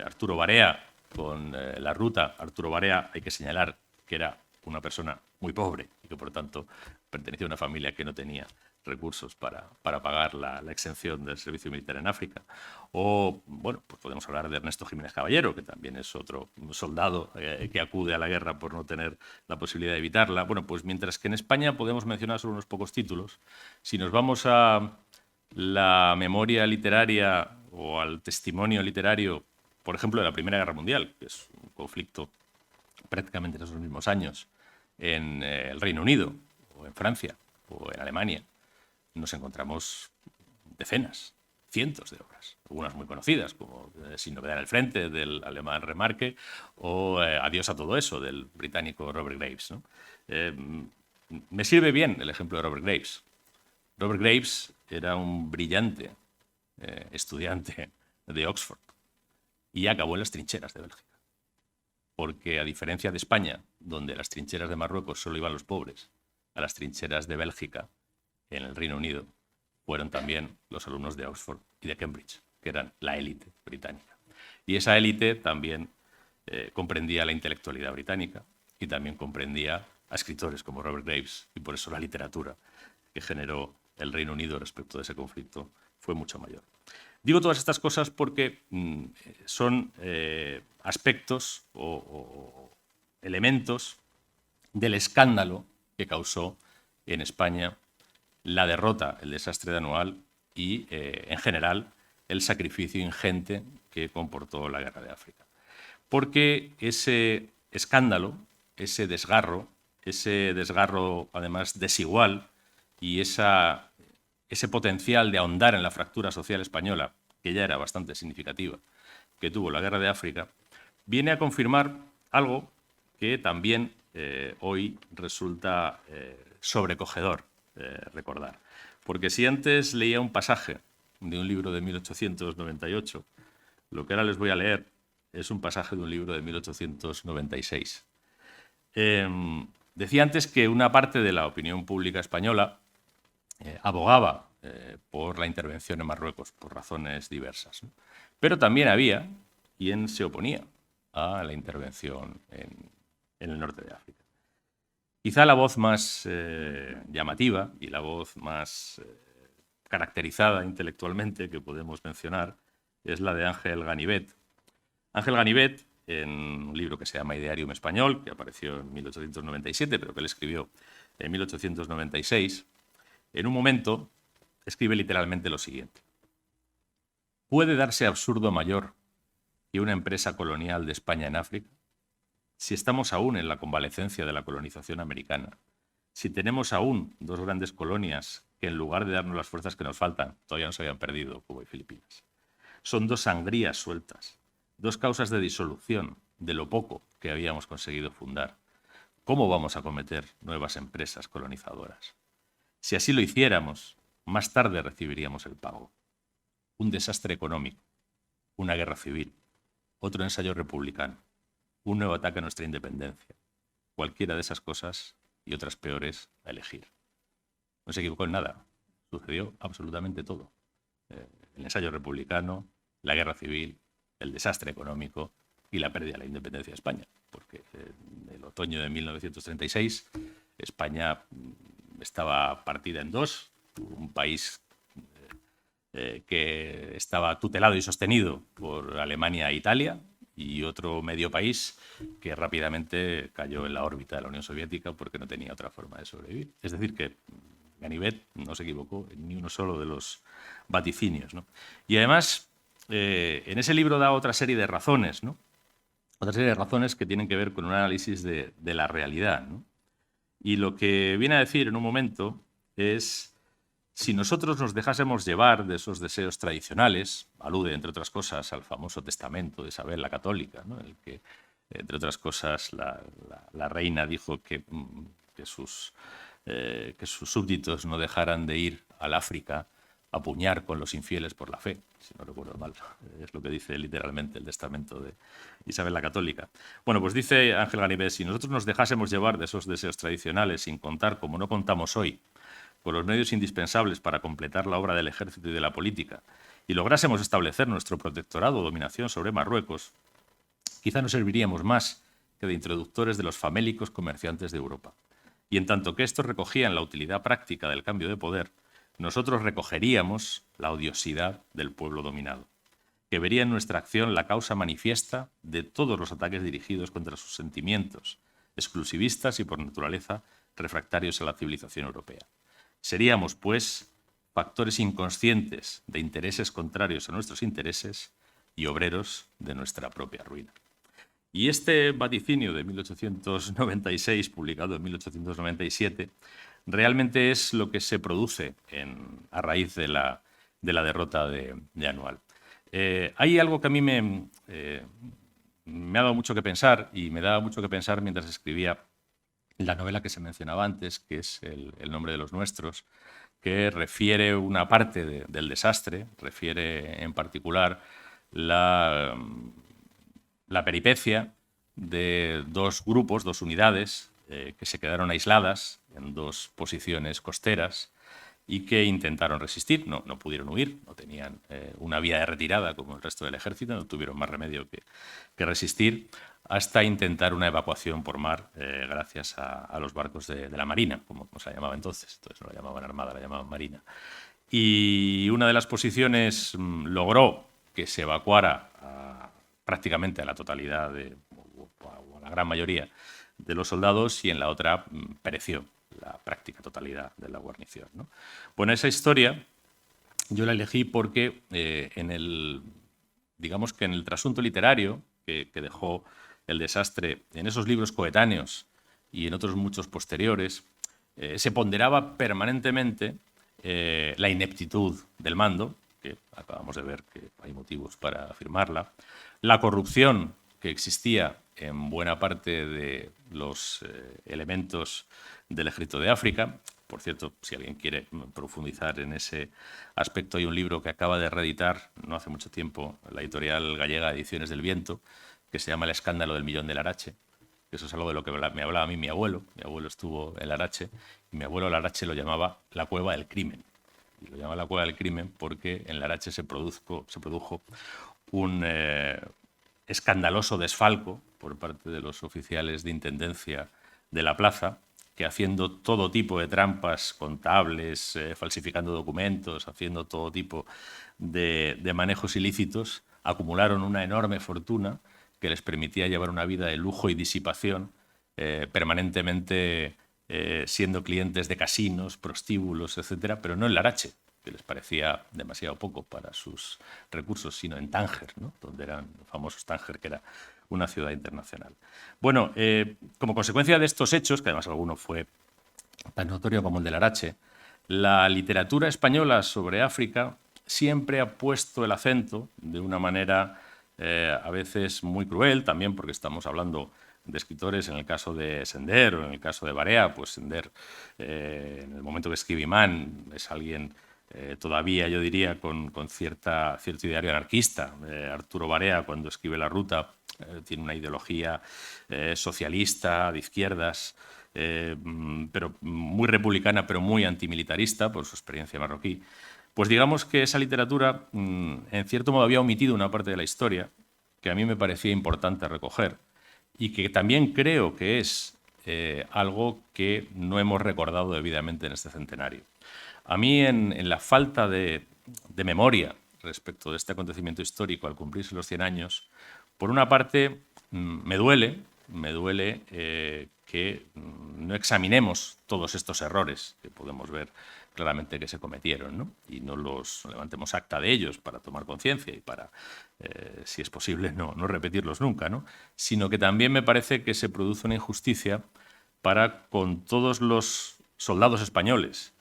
Arturo Barea con La Ruta. Arturo Barea, hay que señalar que era una persona muy pobre y que por tanto pertenecía a una familia que no tenía recursos para pagar la exención del servicio militar en África. O, bueno, pues podemos hablar de Ernesto Jiménez Caballero, que también es otro soldado que acude a la guerra por no tener la posibilidad de evitarla. Bueno, pues mientras que en España podemos mencionar solo unos pocos títulos, si nos vamos a la memoria literaria o al testimonio literario, por ejemplo, de la Primera Guerra Mundial, que es un conflicto prácticamente en esos mismos años, en el Reino Unido, o en Francia, o en Alemania, nos encontramos decenas, cientos de obras, algunas muy conocidas, como Sin novedad en el frente, del alemán Remarque, o Adiós a todo eso, del británico Robert Graves, ¿no? Me sirve bien el ejemplo de Robert Graves. Robert Graves era un brillante estudiante de Oxford y acabó en las trincheras de Bélgica. Porque a diferencia de España, donde a las trincheras de Marruecos solo iban los pobres, a las trincheras de Bélgica, en el Reino Unido, fueron también los alumnos de Oxford y de Cambridge, que eran la élite británica. Y esa élite también comprendía la intelectualidad británica y también comprendía a escritores como Robert Graves, y por eso la literatura que generó el Reino Unido respecto de ese conflicto fue mucho mayor. Digo todas estas cosas porque son aspectos o elementos del escándalo que causó en España la derrota, el desastre de Anual y, en general, el sacrificio ingente que comportó la Guerra de África. Porque ese escándalo, ese desgarro además desigual y ese potencial de ahondar en la fractura social española, que ya era bastante significativa, que tuvo la Guerra de África, viene a confirmar algo que también hoy resulta sobrecogedor recordar. Porque si antes leía un pasaje de un libro de 1898, lo que ahora les voy a leer es un pasaje de un libro de 1896. Decía antes que una parte de la opinión pública española abogaba por la intervención en Marruecos por razones diversas, ¿no? Pero también había quien se oponía a la intervención en el norte de África. Quizá la voz más llamativa y la voz más caracterizada intelectualmente que podemos mencionar es la de Ángel Ganivet. Ángel Ganivet, en un libro que se llama Idearium Español, que apareció en 1897, pero que él escribió en 1896, en un momento escribe literalmente lo siguiente: ¿puede darse absurdo mayor que una empresa colonial de España en África? Si estamos aún en la convalecencia de la colonización americana, si tenemos aún dos grandes colonias que en lugar de darnos las fuerzas que nos faltan, todavía no se habían perdido, Cuba y Filipinas. Son dos sangrías sueltas, dos causas de disolución de lo poco que habíamos conseguido fundar. ¿Cómo vamos a cometer nuevas empresas colonizadoras? Si así lo hiciéramos, más tarde recibiríamos el pago. Un desastre económico, una guerra civil, otro ensayo republicano, un nuevo ataque a nuestra independencia. Cualquiera de esas cosas y otras peores a elegir. No se equivocó en nada. Sucedió absolutamente todo. El ensayo republicano, la guerra civil, el desastre económico y la pérdida de la independencia de España. Porque en el otoño de 1936 España estaba partida en dos. Un país que estaba tutelado y sostenido por Alemania e Italia, y otro medio país que rápidamente cayó en la órbita de la Unión Soviética porque no tenía otra forma de sobrevivir. Es decir, que Ganivet no se equivocó en ni uno solo de los vaticinios, ¿no? Y además, en ese libro da otra serie de razones, ¿no? Otra serie de razones que tienen que ver con un análisis de la realidad, ¿no? Y lo que viene a decir en un momento es: si nosotros nos dejásemos llevar de esos deseos tradicionales, alude, entre otras cosas, al famoso testamento de Isabel la Católica, ¿no? En el que, entre otras cosas, la reina dijo que sus súbditos no dejaran de ir al África a puñar con los infieles por la fe, si no recuerdo mal. Es lo que dice literalmente el testamento de Isabel la Católica. Bueno, pues dice Ángel Ganivet: si nosotros nos dejásemos llevar de esos deseos tradicionales sin contar, como no contamos hoy, con los medios indispensables para completar la obra del ejército y de la política, y lográsemos establecer nuestro protectorado o dominación sobre Marruecos, quizá no serviríamos más que de introductores de los famélicos comerciantes de Europa. Y en tanto que estos recogían la utilidad práctica del cambio de poder, nosotros recogeríamos la odiosidad del pueblo dominado, que vería en nuestra acción la causa manifiesta de todos los ataques dirigidos contra sus sentimientos, exclusivistas y por naturaleza refractarios a la civilización europea. Seríamos, pues, factores inconscientes de intereses contrarios a nuestros intereses y obreros de nuestra propia ruina. Y este vaticinio de 1896, publicado en 1897, realmente es lo que se produce a raíz de la derrota de Anual. Hay algo que a mí me ha dado mucho que pensar, y me daba mucho que pensar mientras escribía la novela que se mencionaba antes, que es El nombre de los nuestros, que refiere una parte del desastre, refiere en particular la peripecia de dos grupos, dos unidades, que se quedaron aisladas en dos posiciones costeras y que intentaron resistir. No pudieron huir, no tenían una vía de retirada como el resto del ejército, no tuvieron más remedio que resistir, hasta intentar una evacuación por mar gracias a los barcos de la Marina, como se llamaba entonces no la llamaban Armada, la llamaban Marina. Y una de las posiciones logró que se evacuara prácticamente a la totalidad, o a la gran mayoría de los soldados, y en la otra pereció la práctica totalidad de la guarnición, ¿no? Bueno, esa historia yo la elegí porque digamos que en el trasunto literario que dejó el desastre, en esos libros coetáneos y en otros muchos posteriores, se ponderaba permanentemente la ineptitud del mando, que acabamos de ver que hay motivos para afirmarla, la corrupción que existía en buena parte de los elementos del ejército de África. Por cierto, si alguien quiere profundizar en ese aspecto, hay un libro que acaba de reeditar no hace mucho tiempo la editorial gallega Ediciones del Viento, que se llama El escándalo del millón de Larache. Eso es algo de lo que me hablaba a mí mi abuelo. Mi abuelo estuvo en Larache y mi abuelo Larache lo llamaba la cueva del crimen. Y lo llama la cueva del crimen porque en Larache se produjo un escandaloso desfalco por parte de los oficiales de intendencia de la plaza, que haciendo todo tipo de trampas contables, falsificando documentos, haciendo todo tipo de manejos ilícitos, acumularon una enorme fortuna que les permitía llevar una vida de lujo y disipación, permanentemente siendo clientes de casinos, prostíbulos, etcétera, pero no en Larache, que les parecía demasiado poco para sus recursos, sino en Tánger, ¿no? Donde eran famosos Tánger, que era una ciudad internacional. Bueno, como consecuencia de estos hechos, que además alguno fue tan notorio como el de Larache, la literatura española sobre África siempre ha puesto el acento de una manera a veces muy cruel, también porque estamos hablando de escritores, en el caso de Sender o en el caso de Barea, pues Sender, en el momento que escribe Imán, es alguien todavía, yo diría, con cierto ideario anarquista. Arturo Barea, cuando escribe La Ruta, tiene una ideología socialista, de izquierdas, pero muy republicana, pero muy antimilitarista por su experiencia marroquí. Pues digamos que esa literatura, en cierto modo, había omitido una parte de la historia que a mí me parecía importante recoger y que también creo que es algo que no hemos recordado debidamente en este centenario. A mí, en la falta de memoria respecto de este acontecimiento histórico al cumplirse los 100 años, por una parte me duele que no examinemos todos estos errores que podemos ver claramente que se cometieron, ¿no? Y no levantemos acta de ellos para tomar conciencia y para, si es posible, no repetirlos nunca, ¿no? Sino que también me parece que se produce una injusticia para con todos los soldados españoles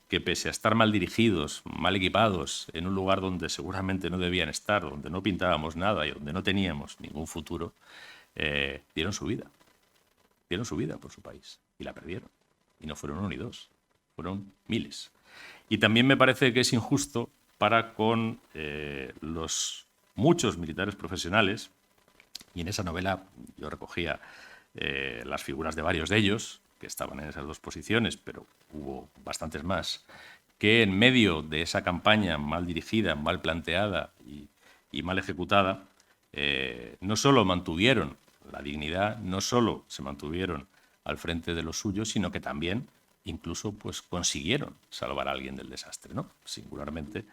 que, pese a estar mal dirigidos, mal equipados, en un lugar donde seguramente no debían estar, donde no pintábamos nada y donde no teníamos ningún futuro, dieron su vida por su país y la perdieron. Y no fueron uno ni dos, fueron miles. Y también me parece que es injusto para con los muchos militares profesionales, y en esa novela yo recogía las figuras de varios de ellos, que estaban en esas dos posiciones, pero hubo bastantes más, que en medio de esa campaña mal dirigida, mal planteada y mal ejecutada, no solo mantuvieron la dignidad, no solo se mantuvieron al frente de los suyos, sino que también incluso pues consiguieron salvar a alguien del desastre, ¿no? Singularmente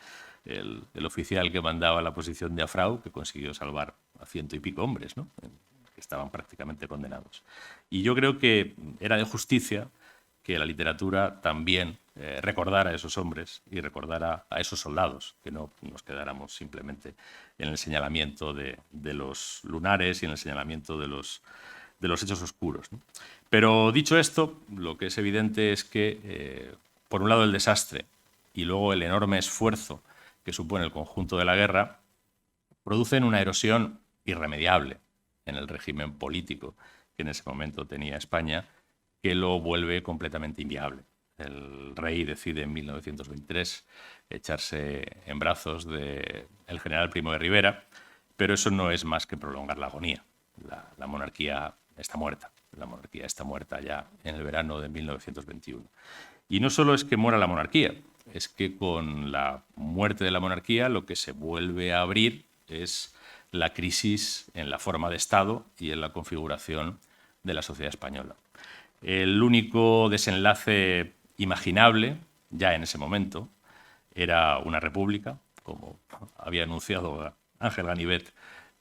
el oficial que mandaba la posición de Afrau, que consiguió salvar a 100 y pico hombres, ¿no? Que estaban prácticamente condenados. Y yo creo que era de justicia que la literatura también recordara a esos hombres y recordara a esos soldados, que no nos quedáramos simplemente en el señalamiento de los lunares y en el señalamiento de los hechos oscuros, ¿no? Pero dicho esto, lo que es evidente es que, por un lado, el desastre y luego el enorme esfuerzo que supone el conjunto de la guerra producen una erosión irremediable en el régimen político que en ese momento tenía España, que lo vuelve completamente inviable. El rey decide en 1923 echarse en brazos del general Primo de Rivera, pero eso no es más que prolongar la agonía. La monarquía está muerta. La monarquía está muerta ya en el verano de 1921. Y no solo es que muera la monarquía, es que con la muerte de la monarquía lo que se vuelve a abrir es la crisis en la forma de Estado y en la configuración de la sociedad española. El único desenlace imaginable, ya en ese momento, era una república, como había anunciado Ángel Ganivet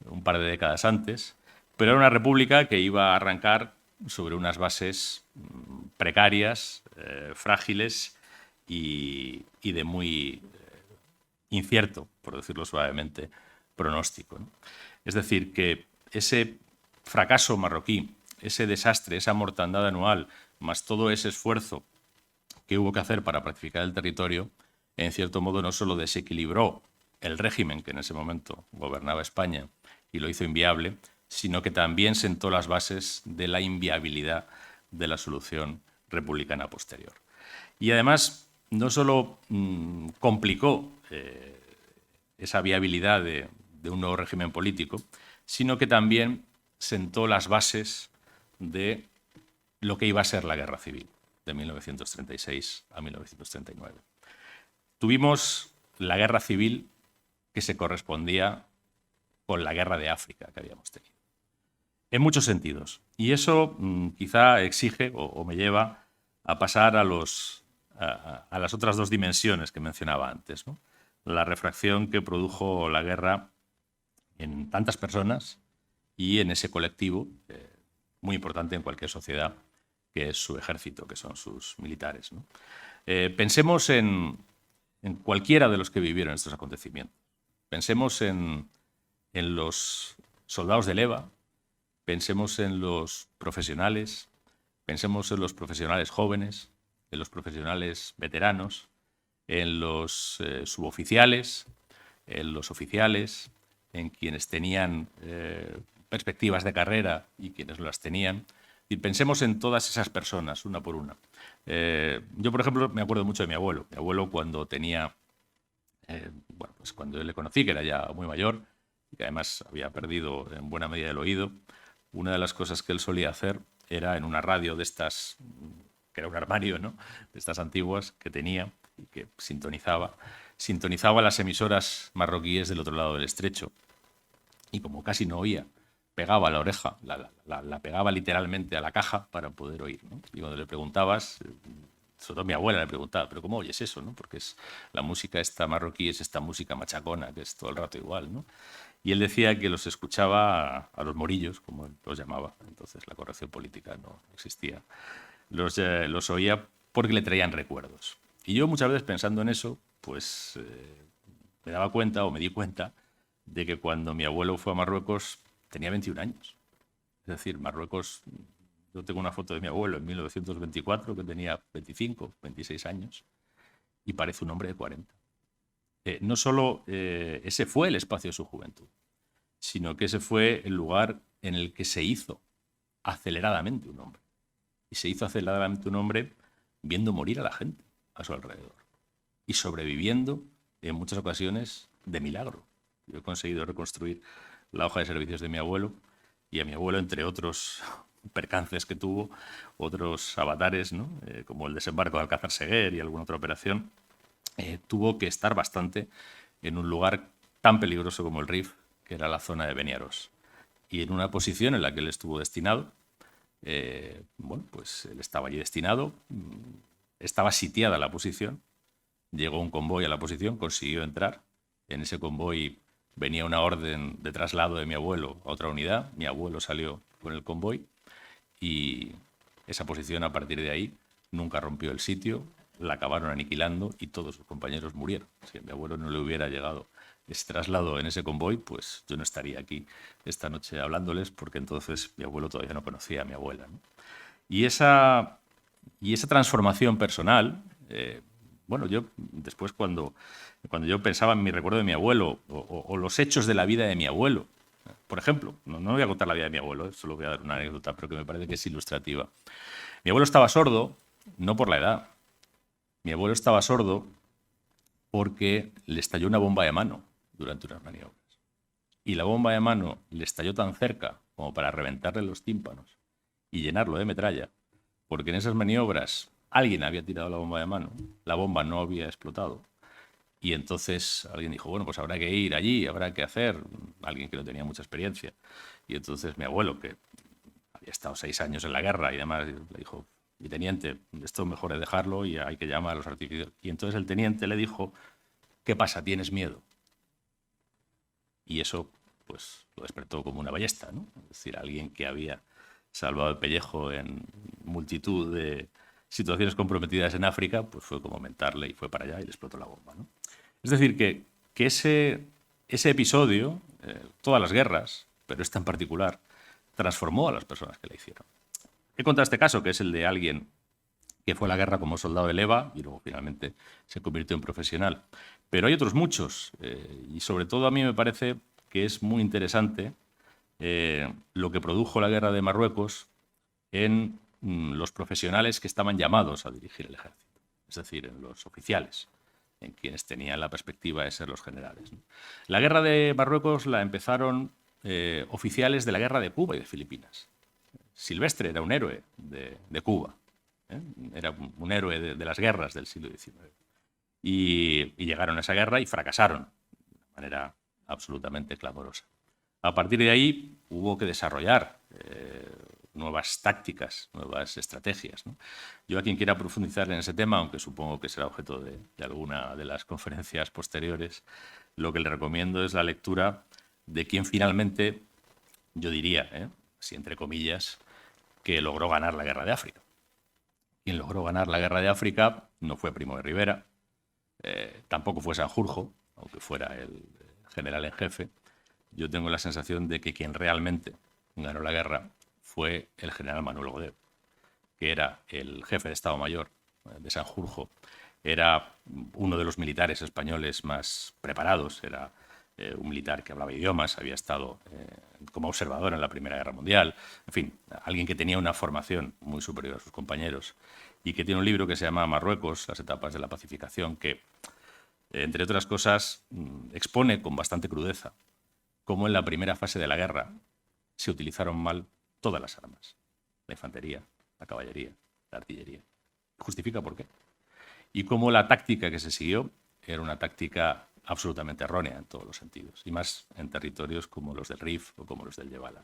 un par de décadas antes, pero era una república que iba a arrancar sobre unas bases precarias, frágiles y de muy incierto, por decirlo suavemente, pronóstico, ¿no? Es decir, que ese fracaso marroquí, ese desastre, esa mortandad anual, más todo ese esfuerzo que hubo que hacer para pacificar el territorio, en cierto modo no solo desequilibró el régimen que en ese momento gobernaba España y lo hizo inviable, sino que también sentó las bases de la inviabilidad de la solución republicana posterior. Y además, no solo complicó esa viabilidad de un nuevo régimen político, sino que también sentó las bases de lo que iba a ser la Guerra Civil de 1936 a 1939. Tuvimos la Guerra Civil que se correspondía con la Guerra de África que habíamos tenido, en muchos sentidos. Y eso quizá exige o me lleva a pasar a las otras dos dimensiones que mencionaba antes, ¿no? La refracción que produjo la guerra en tantas personas y en ese colectivo muy importante en cualquier sociedad, que es su ejército, que son sus militares, ¿no? Pensemos en cualquiera de los que vivieron estos acontecimientos. Pensemos en los soldados de Leva, pensemos en los profesionales, pensemos en los profesionales jóvenes, en los profesionales veteranos, en los suboficiales, en los oficiales, en quienes tenían perspectivas de carrera y quienes no las tenían. Y pensemos en todas esas personas, una por una. Yo, por ejemplo, me acuerdo mucho de mi abuelo. Mi abuelo, cuando tenía, pues cuando yo le conocí, que era ya muy mayor, y que además había perdido en buena medida el oído, una de las cosas que él solía hacer era en una radio de estas, que era un armario, ¿no?, de estas antiguas que tenía y que sintonizaba las emisoras marroquíes del otro lado del estrecho. Y como casi no oía, pegaba la oreja, la pegaba literalmente a la caja para poder oír, ¿no? Y cuando le preguntabas, sobre todo mi abuela le preguntaba, ¿pero cómo oyes eso, no? Porque es la música esta marroquí, es esta música machacona, que es todo el rato igual, ¿no? Y él decía que los escuchaba a los morillos, como él los llamaba. Entonces la corrección política no existía. Los oía porque le traían recuerdos. Y yo muchas veces pensando en eso, pues me daba cuenta o me di cuenta de que cuando mi abuelo fue a Marruecos tenía 21 años. Es decir, Marruecos, yo tengo una foto de mi abuelo en 1924 que tenía 25, 26 años y parece un hombre de 40. No solo ese fue el espacio de su juventud, sino que ese fue el lugar en el que se hizo aceleradamente un hombre. Y se hizo aceleradamente un hombre viendo morir a la gente a su alrededor y sobreviviendo en muchas ocasiones de milagro. Yo he conseguido reconstruir la hoja de servicios de mi abuelo y a mi abuelo, entre otros percances que tuvo, otros avatares, ¿no?, como el desembarco de Alcázar Seguer y alguna otra operación, tuvo que estar bastante en un lugar tan peligroso como el Rif, que era la zona de Beniaros. Y en una posición en la que él estuvo destinado, bueno, pues él estaba allí destinado, estaba sitiada la posición, llegó un convoy a la posición, consiguió entrar. En ese convoy venía una orden de traslado de mi abuelo a otra unidad. Mi abuelo salió con el convoy y esa posición, a partir de ahí, nunca rompió el sitio, la acabaron aniquilando y todos sus compañeros murieron. Si a mi abuelo no le hubiera llegado ese traslado en ese convoy, pues yo no estaría aquí esta noche hablándoles, porque entonces mi abuelo todavía no conocía a mi abuela, ¿no? Y esa transformación personal, bueno, yo después cuando yo pensaba en mi recuerdo de mi abuelo o los hechos de la vida de mi abuelo, por ejemplo, no voy a contar la vida de mi abuelo, solo voy a dar una anécdota, pero que me parece que es ilustrativa. Mi abuelo estaba sordo, no por la edad. Mi abuelo estaba sordo porque le estalló una bomba de mano durante unas maniobras. Y la bomba de mano le estalló tan cerca como para reventarle los tímpanos y llenarlo de metralla, porque en esas maniobras alguien había tirado la bomba de mano, la bomba no había explotado. Y entonces alguien dijo, bueno, pues habrá que ir allí, habrá que hacer, alguien que no tenía mucha experiencia. Y entonces mi abuelo, que había estado 6 años en la guerra y demás, le dijo, mi teniente, esto mejor es dejarlo y hay que llamar a los artificios. Y entonces el teniente le dijo, ¿qué pasa? ¿Tienes miedo? Y eso pues lo despertó como una ballesta, ¿no? Es decir, alguien que había salvado el pellejo en multitud de situaciones comprometidas en África, pues fue como mentarle y fue para allá y le explotó la bomba, ¿no? Es decir, que ese episodio, todas las guerras, pero esta en particular, transformó a las personas que la hicieron. He contado este caso, que es el de alguien que fue a la guerra como soldado de leva y luego finalmente se convirtió en profesional. Pero hay otros muchos, y sobre todo a mí me parece que es muy interesante lo que produjo la guerra de Marruecos en los profesionales que estaban llamados a dirigir el ejército, es decir, en los oficiales, en quienes tenían la perspectiva de ser los generales, ¿no? La guerra de Marruecos la empezaron oficiales de la guerra de Cuba y de Filipinas. Silvestre era un héroe de Cuba, era un héroe de las guerras del siglo XIX. Y llegaron a esa guerra y fracasaron de manera absolutamente clamorosa. A partir de ahí hubo que desarrollar nuevas tácticas, nuevas estrategias, ¿no? Yo a quien quiera profundizar en ese tema, aunque supongo que será objeto de alguna de las conferencias posteriores, lo que le recomiendo es la lectura de quien finalmente, yo diría, así entre comillas, que logró ganar la guerra de África. Quien logró ganar la guerra de África no fue Primo de Rivera, tampoco fue Sanjurjo, aunque fuera el general en jefe. Yo tengo la sensación de que quien realmente ganó la guerra fue el general Manuel Goded, que era el jefe de Estado Mayor de Sanjurjo, era uno de los militares españoles más preparados, era un militar que hablaba idiomas, había estado como observador en la Primera Guerra Mundial, en fin, alguien que tenía una formación muy superior a sus compañeros y que tiene un libro que se llama Marruecos, las etapas de la pacificación, que, entre otras cosas, expone con bastante crudeza cómo en la primera fase de la guerra se utilizaron mal todas las armas, la infantería, la caballería, la artillería. Justifica por qué. Y cómo la táctica que se siguió era una táctica absolutamente errónea en todos los sentidos, y más en territorios como los del Rif o como los del Yebala.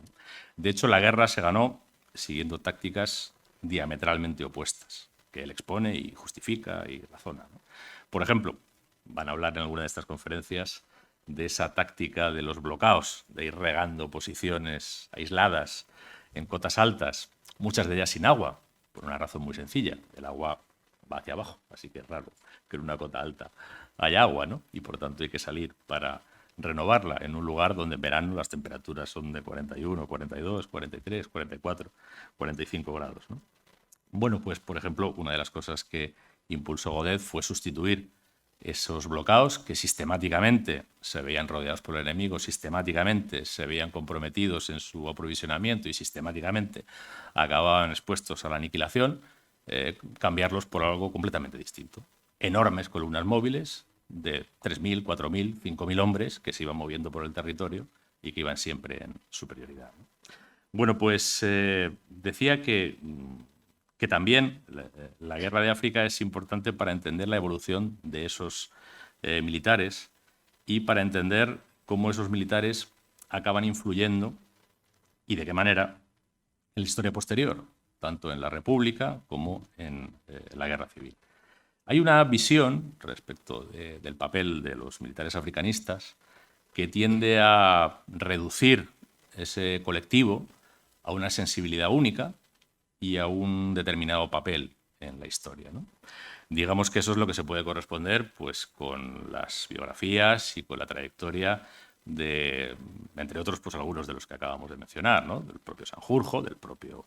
De hecho, la guerra se ganó siguiendo tácticas diametralmente opuestas, que él expone y justifica y razona, ¿no? Por ejemplo, van a hablar en alguna de estas conferencias de esa táctica de los bloqueos, de ir regando posiciones aisladas en cotas altas, muchas de ellas sin agua, por una razón muy sencilla: el agua va hacia abajo, así que es raro que en una cota alta haya agua, ¿no? Y por tanto hay que salir para renovarla en un lugar donde en verano las temperaturas son de 41, 42, 43, 44, 45 grados, ¿no? Bueno, pues por ejemplo, una de las cosas que impulsó Goded fue sustituir esos bloqueos que sistemáticamente se veían rodeados por el enemigo, sistemáticamente se veían comprometidos en su aprovisionamiento y sistemáticamente acababan expuestos a la aniquilación, cambiarlos por algo completamente distinto. Enormes columnas móviles de 3.000, 4.000, 5.000 hombres que se iban moviendo por el territorio y que iban siempre en superioridad, ¿no? Bueno, pues decía que también la guerra de África es importante para entender la evolución de esos militares y para entender cómo esos militares acaban influyendo y de qué manera en la historia posterior. tanto en la República como en la Guerra Civil. Hay una visión respecto del papel de los militares africanistas que tiende a reducir ese colectivo a una sensibilidad única y a un determinado papel en la historia, ¿no? Digamos que eso es lo que se puede corresponder pues, con las biografías y con la trayectoria de, entre otros, pues algunos de los que acabamos de mencionar, ¿no? Del propio Sanjurjo, del propio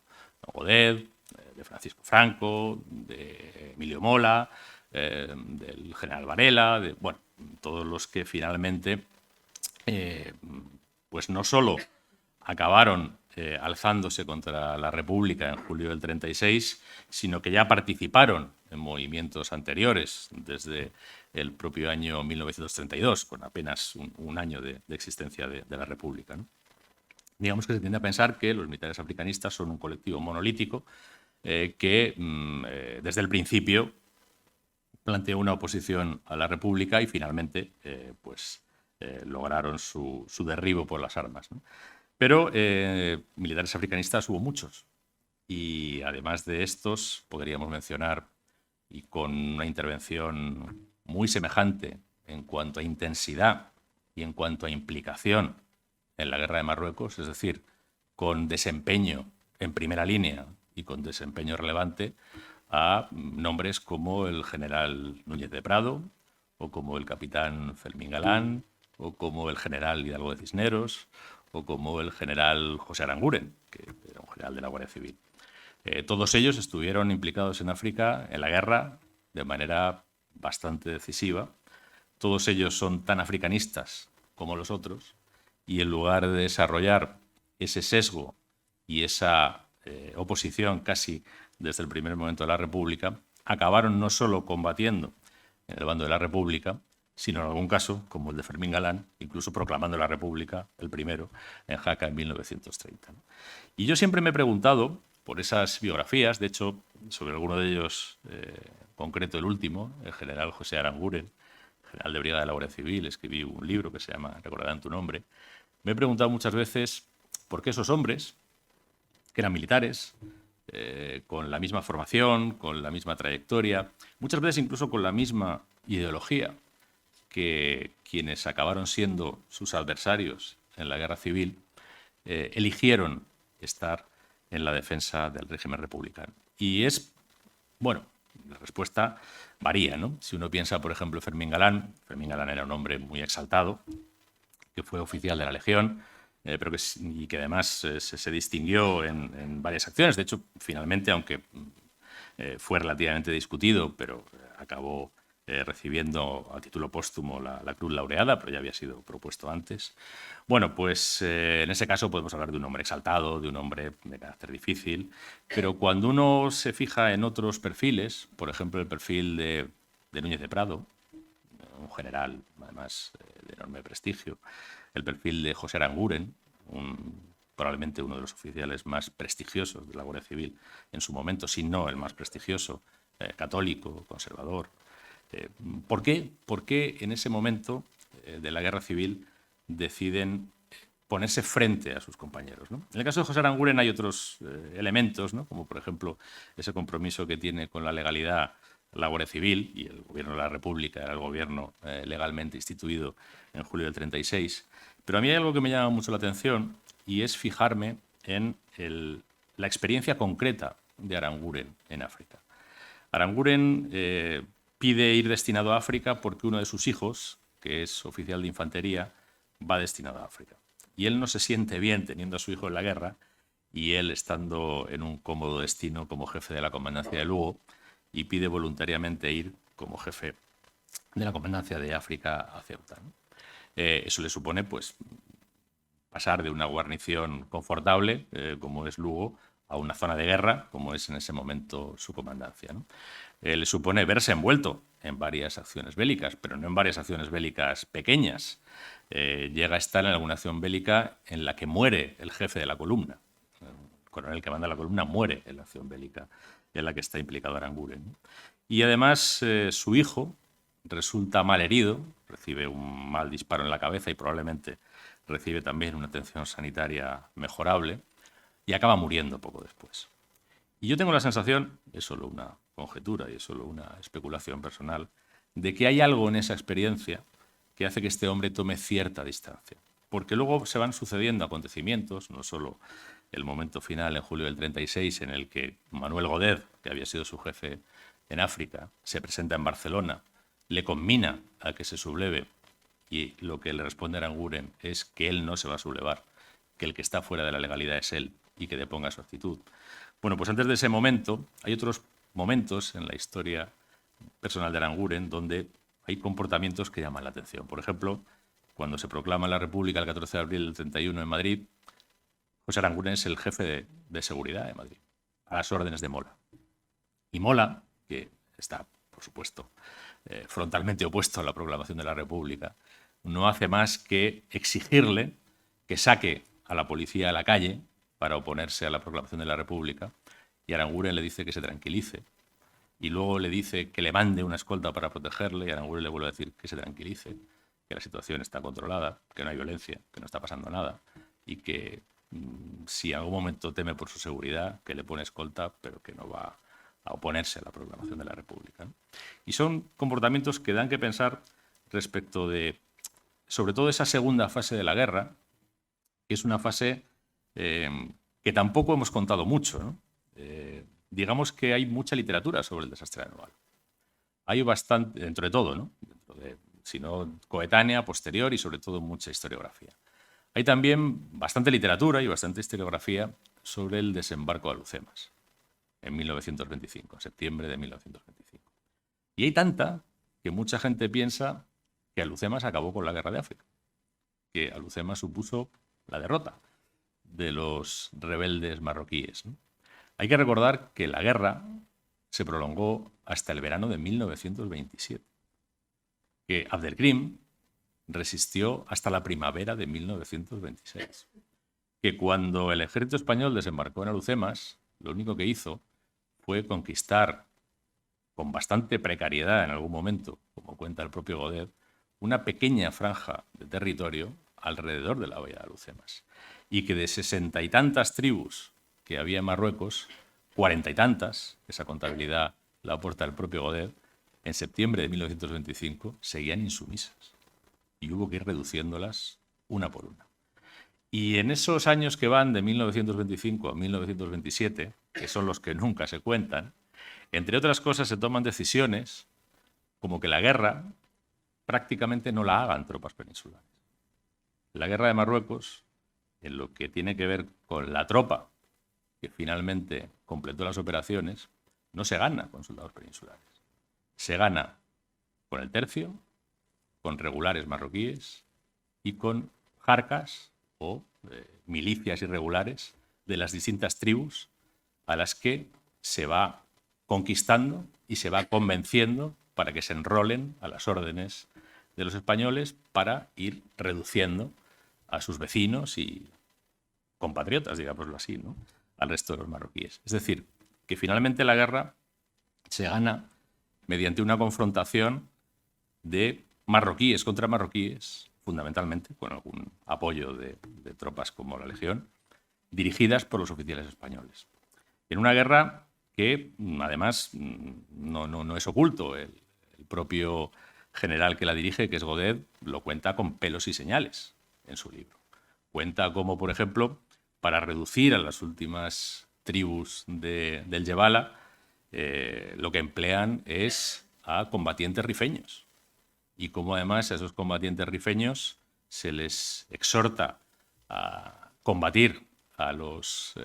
Godet, de Francisco Franco, de Emilio Mola, del general Varela, de, bueno, todos los que finalmente pues no solo acabaron alzándose contra la República en julio del 36, sino que ya participaron en movimientos anteriores, desde el propio año 1932, con apenas un año de existencia de la República, ¿no? Digamos que se tiende a pensar que los militares africanistas son un colectivo monolítico que desde el principio planteó una oposición a la República y finalmente lograron su derribo por las armas, ¿no? Pero militares africanistas hubo muchos y además de estos podríamos mencionar, y con una intervención muy semejante en cuanto a intensidad y en cuanto a implicación en la guerra de Marruecos, es decir, con desempeño en primera línea y con desempeño relevante, a nombres como el general Núñez de Prado, o como el capitán Fermín Galán, o como el general Hidalgo de Cisneros, o como el general José Aranguren, que era un general de la Guardia Civil. Todos ellos estuvieron implicados en África, en la guerra, de manera bastante decisiva. Todos ellos son tan africanistas como los otros, y en lugar de desarrollar ese sesgo y esa oposición casi desde el primer momento de la República, acabaron no solo combatiendo en el bando de la República, sino en algún caso, como el de Fermín Galán, incluso proclamando la República, el primero, en Jaca en 1930. Y yo siempre me he preguntado por esas biografías, de hecho, sobre alguno de ellos, concreto el último, el general José Aranguren, general de brigada de la Guardia Civil, escribí un libro que se llama Recordarán tu nombre. Me he preguntado muchas veces por qué esos hombres, que eran militares, con la misma formación, con la misma trayectoria, muchas veces incluso con la misma ideología que quienes acabaron siendo sus adversarios en la guerra civil, eligieron estar en la defensa del régimen republicano. Y es, bueno, la respuesta varía, ¿no? Si uno piensa, por ejemplo, Fermín Galán era un hombre muy exaltado, que fue oficial de la Legión, pero que además se distinguió en varias acciones. De hecho, finalmente, aunque fue relativamente discutido, pero acabó recibiendo a título póstumo la Cruz Laureada, pero ya había sido propuesto antes. Bueno, pues en ese caso podemos hablar de un hombre exaltado, de un hombre de carácter difícil, pero cuando uno se fija en otros perfiles, por ejemplo el perfil de Núñez de Prado, un general además de enorme prestigio, el perfil de José Aranguren, probablemente uno de los oficiales más prestigiosos de la Guardia Civil en su momento, si no el más prestigioso, católico, conservador. ¿Por qué? Porque en ese momento de la Guerra Civil deciden ponerse frente a sus compañeros, ¿no? En el caso de José Aranguren hay otros elementos, ¿no? Como por ejemplo ese compromiso que tiene con la legalidad la Guardia Civil, y el gobierno de la República era el gobierno legalmente instituido en julio del 36. Pero a mí hay algo que me llama mucho la atención y es fijarme en la experiencia concreta de Aranguren en África. Aranguren pide ir destinado a África porque uno de sus hijos, que es oficial de infantería, va destinado a África. Y él no se siente bien teniendo a su hijo en la guerra y él estando en un cómodo destino como jefe de la comandancia de Lugo, y pide voluntariamente ir como jefe de la comandancia de África a Ceuta, ¿no? Eso le supone pues, pasar de una guarnición confortable, como es Lugo, a una zona de guerra, como es en ese momento su comandancia, ¿no? Le supone verse envuelto en varias acciones bélicas, pero no en varias acciones bélicas pequeñas. Llega a estar en alguna acción bélica en la que muere el jefe de la columna. El coronel que manda la columna muere en la acción bélica en la que está implicado Aranguren, ¿no? Y además su hijo resulta mal herido, recibe un mal disparo en la cabeza y probablemente recibe también una atención sanitaria mejorable y acaba muriendo poco después. Y yo tengo la sensación, es solo una conjetura y es solo una especulación personal, de que hay algo en esa experiencia que hace que este hombre tome cierta distancia. Porque luego se van sucediendo acontecimientos, no solo el momento final en julio del 36 en el que Manuel Godet, que había sido su jefe en África, se presenta en Barcelona, le conmina a que se subleve y lo que le responde Aranguren es que él no se va a sublevar, que el que está fuera de la legalidad es él y que deponga su actitud. Bueno, pues antes de ese momento hay otros momentos en la historia personal de Aranguren donde hay comportamientos que llaman la atención. Por ejemplo, cuando se proclama la República el 14 de abril del 31 en Madrid, José Aranguren es el jefe de seguridad de Madrid, a las órdenes de Mola. Y Mola, que está, por supuesto, frontalmente opuesto a la proclamación de la República, no hace más que exigirle que saque a la policía a la calle para oponerse a la proclamación de la República, y Aranguren le dice que se tranquilice, y luego le dice que le mande una escolta para protegerle, y Aranguren le vuelve a decir que se tranquilice, que la situación está controlada, que no hay violencia, que no está pasando nada, y que si en algún momento teme por su seguridad, que le pone escolta, pero que no va a oponerse a la proclamación de la República, ¿no? Y son comportamientos que dan que pensar respecto de, sobre todo, esa segunda fase de la guerra, que es una fase que tampoco hemos contado mucho, ¿no? Digamos que hay mucha literatura sobre el desastre anual. Hay bastante, dentro de todo, ¿no? Sino coetánea, posterior y sobre todo mucha historiografía. Hay también bastante literatura y bastante historiografía sobre el desembarco de Alhucemas en 1925, septiembre de 1925. Y hay tanta que mucha gente piensa que Alhucemas acabó con la guerra de África, que Alhucemas supuso la derrota de los rebeldes marroquíes, ¿no? Hay que recordar que la guerra se prolongó hasta el verano de 1927, que Abdelkrim resistió hasta la primavera de 1926, que cuando el ejército español desembarcó en Alhucemas, lo único que hizo fue conquistar con bastante precariedad en algún momento, como cuenta el propio Godet, una pequeña franja de territorio alrededor de la bahía de Alhucemas, y que de 60 y tantas tribus que había en Marruecos, 40 y tantas, esa contabilidad la aporta el propio Godet, en septiembre de 1925 seguían insumisas y hubo que ir reduciéndolas una por una. Y en esos años que van de 1925 a 1927, que son los que nunca se cuentan, entre otras cosas se toman decisiones como que la guerra prácticamente no la hagan tropas peninsulares. La guerra de Marruecos, en lo que tiene que ver con la tropa que finalmente completó las operaciones, no se gana con soldados peninsulares. Se gana con el tercio, con regulares marroquíes y con jarcas o milicias irregulares de las distintas tribus a las que se va conquistando y se va convenciendo para que se enrolen a las órdenes de los españoles para ir reduciendo a sus vecinos y compatriotas, digámoslo así, ¿no?, al resto de los marroquíes. Es decir, que finalmente la guerra se gana mediante una confrontación de marroquíes contra marroquíes, fundamentalmente, con algún apoyo de tropas como la Legión, dirigidas por los oficiales españoles. En una guerra que, además, no es oculto. El propio general que la dirige, que es Godet, lo cuenta con pelos y señales en su libro. Cuenta cómo, por ejemplo, para reducir a las últimas tribus del Yebala, lo que emplean es a combatientes rifeños. Y cómo además a esos combatientes rifeños se les exhorta a combatir a los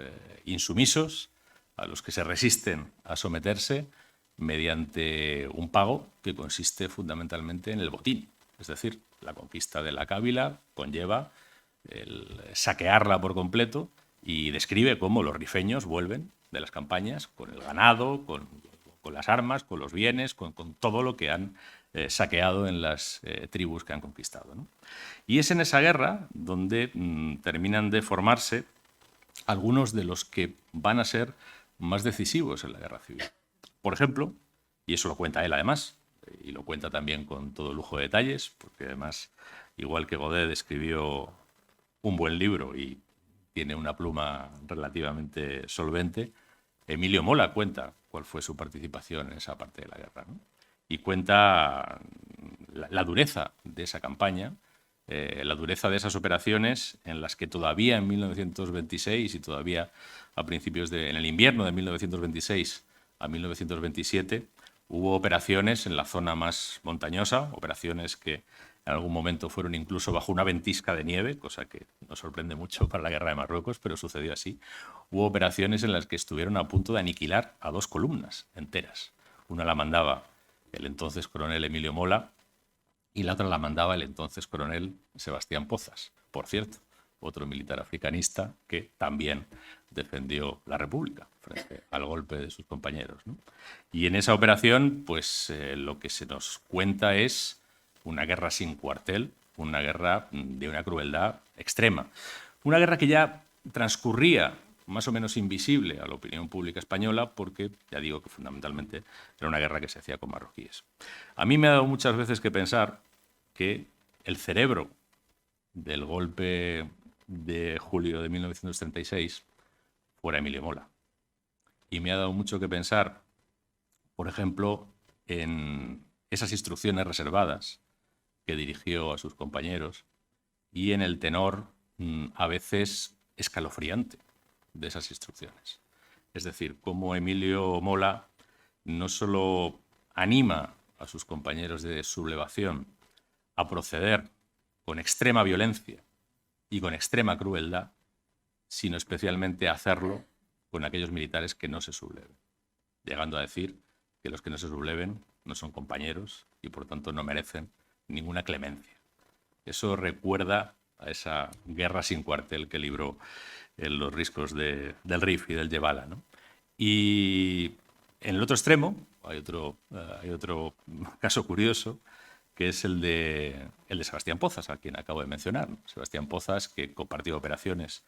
insumisos, a los que se resisten a someterse, mediante un pago que consiste fundamentalmente en el botín. Es decir, la conquista de la Cávila conlleva el saquearla por completo y describe cómo los rifeños vuelven de las campañas con el ganado, con las armas, con los bienes, con todo lo que han saqueado en las tribus que han conquistado, ¿no? Y es en esa guerra donde terminan de formarse algunos de los que van a ser más decisivos en la guerra civil. Por ejemplo, y eso lo cuenta él además, y lo cuenta también con todo lujo de detalles, porque además, igual que Godet, escribió un buen libro y tiene una pluma relativamente solvente, Emilio Mola cuenta cuál fue su participación en esa parte de la guerra, ¿no? Y cuenta la dureza de esa campaña, la dureza de esas operaciones en las que todavía en 1926 y todavía a principios en el invierno de 1926 a 1927 hubo operaciones en la zona más montañosa, operaciones que en algún momento fueron incluso bajo una ventisca de nieve, cosa que nos sorprende mucho para la guerra de Marruecos, pero sucedió así. Hubo operaciones en las que estuvieron a punto de aniquilar a 2 columnas enteras. Una la mandaba el entonces coronel Emilio Mola y la otra la mandaba el entonces coronel Sebastián Pozas, por cierto, otro militar africanista que también defendió la República frente al golpe de sus compañeros, ¿no? Y en esa operación, pues lo que se nos cuenta es una guerra sin cuartel, una guerra de una crueldad extrema. Una guerra que ya transcurría más o menos invisible a la opinión pública española porque, ya digo, que fundamentalmente era una guerra que se hacía con marroquíes. A mí me ha dado muchas veces que pensar que el cerebro del golpe de julio de 1936 fuera Emilio Mola. Y me ha dado mucho que pensar, por ejemplo, en esas instrucciones reservadas que dirigió a sus compañeros y en el tenor a veces escalofriante de esas instrucciones. Es decir, cómo Emilio Mola no solo anima a sus compañeros de sublevación a proceder con extrema violencia y con extrema crueldad, sino especialmente a hacerlo con aquellos militares que no se subleven, llegando a decir que los que no se subleven no son compañeros y por tanto no merecen ninguna clemencia. Eso recuerda a esa guerra sin cuartel que libró en los riscos del Rif y del Jebala, ¿no? Y en el otro extremo hay otro caso curioso, que es el de Sebastián Pozas, a quien acabo de mencionar, ¿no? Sebastián Pozas, que compartió operaciones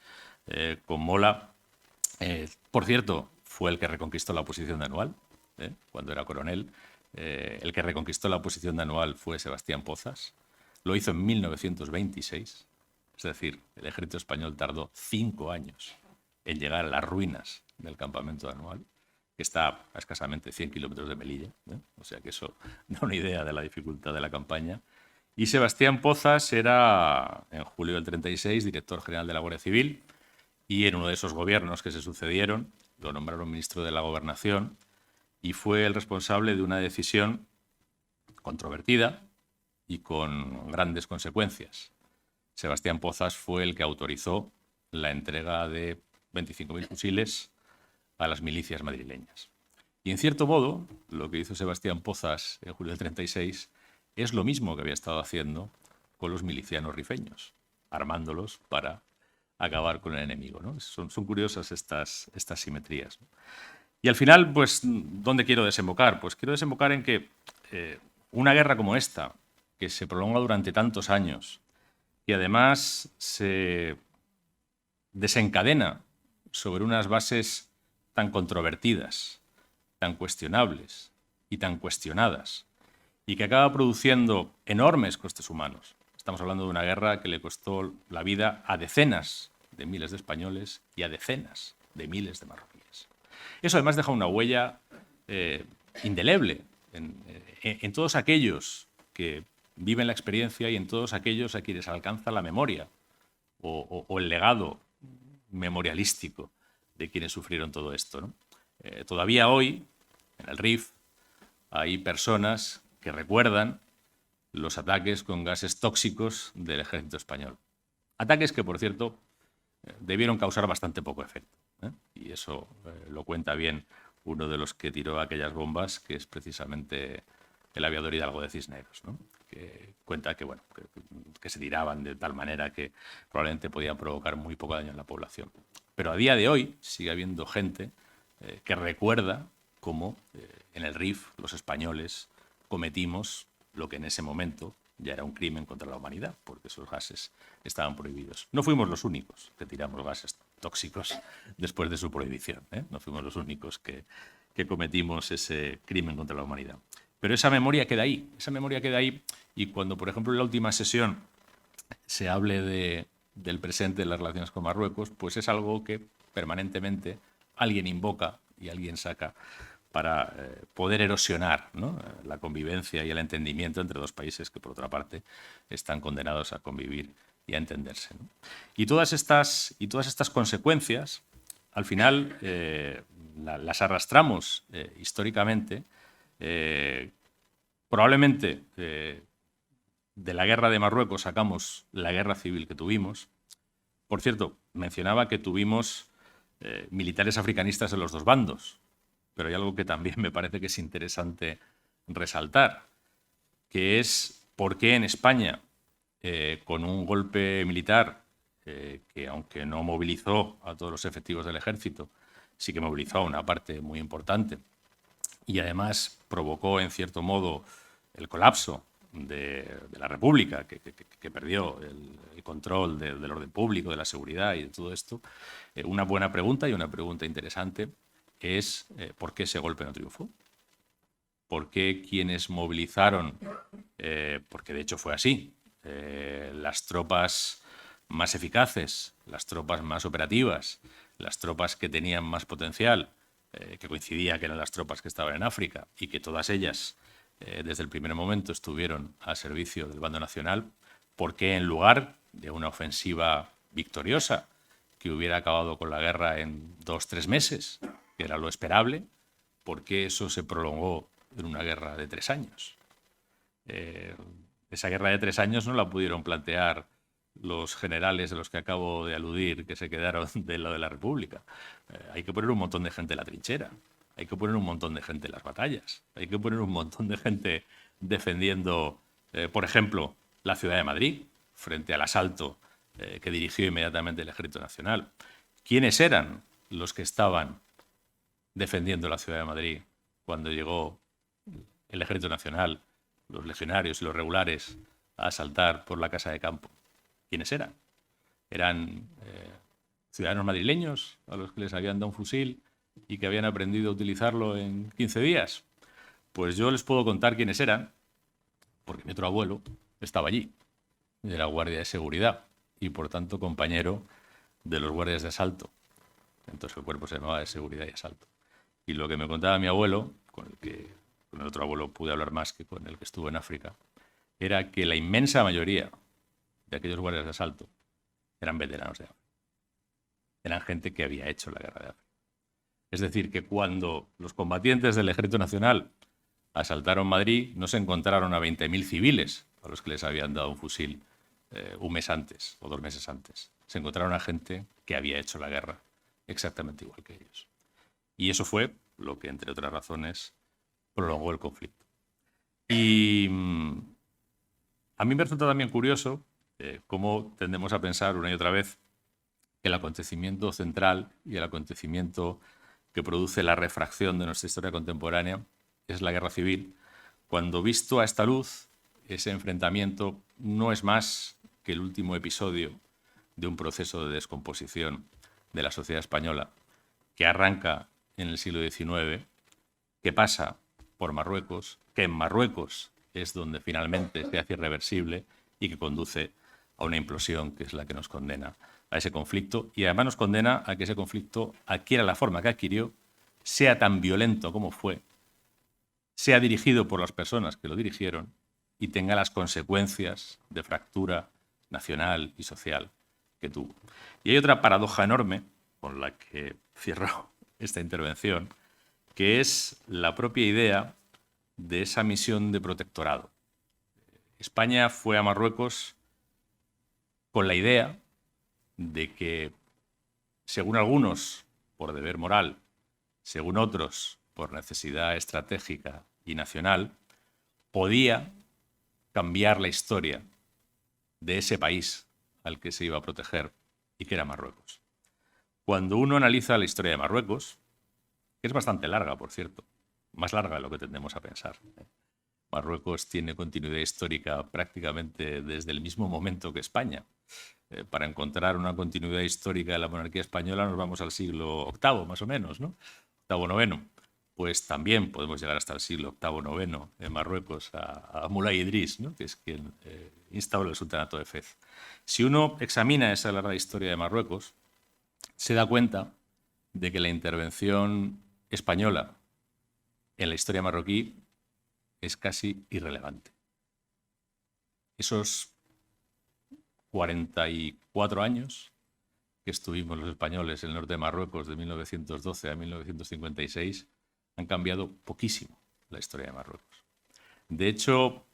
con Mola. Por cierto, fue el que reconquistó la posición de Anual, cuando era coronel. El que reconquistó la posición de Anual fue Sebastián Pozas. Lo hizo en 1926. Es decir, el ejército español tardó 5 años en llegar a las ruinas del campamento de Anual, que está a escasamente 100 kilómetros de Melilla, ¿eh? O sea que eso da una idea de la dificultad de la campaña. Y Sebastián Pozas era, en julio del 36, director general de la Guardia Civil, y en uno de esos gobiernos que se sucedieron lo nombraron ministro de la Gobernación y fue el responsable de una decisión controvertida y con grandes consecuencias. Sebastián Pozas fue el que autorizó la entrega de 25.000 fusiles a las milicias madrileñas. Y en cierto modo, lo que hizo Sebastián Pozas en julio del 36 es lo mismo que había estado haciendo con los milicianos rifeños, armándolos para acabar con el enemigo, ¿no? Son curiosas estas simetrías, ¿no? Y al final, pues, ¿dónde quiero desembocar? Pues quiero desembocar en que una guerra como esta, que se prolonga durante tantos años, y además se desencadena sobre unas bases tan controvertidas, tan cuestionables y tan cuestionadas, y que acaba produciendo enormes costes humanos. Estamos hablando de una guerra que le costó la vida a decenas de miles de españoles y a decenas de miles de marroquíes. Eso además deja una huella indeleble en todos aquellos que viven la experiencia y en todos aquellos a quienes alcanza la memoria o el legado memorialístico de quienes sufrieron todo esto, ¿no? Todavía hoy, en el Rif, hay personas que recuerdan los ataques con gases tóxicos del ejército español. Ataques que, por cierto, debieron causar bastante poco efecto, ¿eh? Y eso lo cuenta bien uno de los que tiró aquellas bombas, que es precisamente el aviador Hidalgo de Cisneros, ¿no? Que cuenta que, bueno, que se tiraban de tal manera que probablemente podían provocar muy poco daño en la población. Pero a día de hoy sigue habiendo gente que recuerda cómo en el Rif los españoles cometimos lo que en ese momento ya era un crimen contra la humanidad, porque esos gases estaban prohibidos. No fuimos los únicos que tiramos gases tóxicos después de su prohibición, ¿eh? No fuimos los únicos que cometimos ese crimen contra la humanidad. Pero esa memoria queda ahí, y cuando, por ejemplo, en la última sesión se hable del presente de las relaciones con Marruecos, pues es algo que permanentemente alguien invoca y alguien saca para poder erosionar, ¿no?, la convivencia y el entendimiento entre dos países que, por otra parte, están condenados a convivir y a entenderse, ¿no? Y todas estas consecuencias, al final, las arrastramos históricamente. Probablemente de la guerra de Marruecos sacamos la guerra civil que tuvimos. Por cierto, mencionaba que tuvimos militares africanistas en los dos bandos, pero hay algo que también me parece que es interesante resaltar, que es por qué en España, con un golpe militar que, aunque no movilizó a todos los efectivos del ejército, sí que movilizó a una parte muy importante y además provocó, en cierto modo, el colapso de la República, que perdió el control del orden público, de la seguridad y de todo esto. Una buena pregunta y una pregunta interesante es ¿por qué ese golpe no triunfó? ¿Por qué quienes movilizaron, porque de hecho fue así, las tropas más eficaces, las tropas más operativas, las tropas que tenían más potencial, que coincidía que eran las tropas que estaban en África y que todas ellas desde el primer momento estuvieron al servicio del bando nacional? ¿Por qué en lugar de una ofensiva victoriosa que hubiera acabado con la guerra en 2 o 3 meses, que era lo esperable, por qué eso se prolongó en una guerra de 3 años? Esa guerra de 3 años no la pudieron plantear los generales de los que acabo de aludir, que se quedaron de lo de la República. Hay que poner un montón de gente en la trinchera, hay que poner un montón de gente en las batallas, hay que poner un montón de gente defendiendo, por ejemplo, la ciudad de Madrid, frente al asalto que dirigió inmediatamente el Ejército Nacional. ¿Quiénes eran los que estaban defendiendo la ciudad de Madrid cuando llegó el Ejército Nacional, los legionarios y los regulares, a asaltar por la Casa de Campo? ¿Quiénes eran? ¿Eran ciudadanos madrileños a los que les habían dado un fusil y que habían aprendido a utilizarlo en 15 días? Pues yo les puedo contar quiénes eran, porque mi otro abuelo estaba allí, era guardia de seguridad y, por tanto, compañero de los guardias de asalto. Entonces el cuerpo se llamaba de seguridad y asalto. Y lo que me contaba mi abuelo, con el otro abuelo pude hablar más que con el que estuvo en África, era que la inmensa mayoría de aquellos guardias de asalto eran veteranos de África. Eran gente que había hecho la guerra de África. Es decir, que cuando los combatientes del Ejército Nacional asaltaron Madrid, no se encontraron a 20.000 civiles a los que les habían dado un fusil un mes antes o 2 meses antes. Se encontraron a gente que había hecho la guerra exactamente igual que ellos. Y eso fue lo que, entre otras razones, prolongó el conflicto. Y a mí me resulta también curioso cómo tendemos a pensar una y otra vez que el acontecimiento central y el acontecimiento que produce la refracción de nuestra historia contemporánea es la guerra civil, cuando, visto a esta luz, ese enfrentamiento no es más que el último episodio de un proceso de descomposición de la sociedad española que arranca en el siglo XIX, que pasa por Marruecos, que en Marruecos es donde finalmente se hace irreversible y que conduce a una implosión que es la que nos condena a ese conflicto, y además nos condena a que ese conflicto adquiera la forma que adquirió, sea tan violento como fue, sea dirigido por las personas que lo dirigieron y tenga las consecuencias de fractura nacional y social que tuvo. Y hay otra paradoja enorme con la que cierro esta intervención, que es la propia idea de esa misión de protectorado. España fue a Marruecos con la idea de que, según algunos, por deber moral, según otros, por necesidad estratégica y nacional, podía cambiar la historia de ese país al que se iba a proteger y que era Marruecos. Cuando uno analiza la historia de Marruecos, que es bastante larga, por cierto, más larga de lo que tendemos a pensar. Marruecos tiene continuidad histórica prácticamente desde el mismo momento que España. Para encontrar una continuidad histórica de la monarquía española nos vamos al siglo VIII, más o menos, ¿no? VIII, IX. Pues también podemos llegar hasta el siglo VIII, IX en Marruecos a Mulay Idris, ¿no?, que es quien instauró el sultanato de Fez. Si uno examina esa larga historia de Marruecos, se da cuenta de que la intervención española en la historia marroquí es casi irrelevante. Esos 44 años que estuvimos los españoles en el norte de Marruecos de 1912 a 1956 han cambiado poquísimo la historia de Marruecos. De hecho,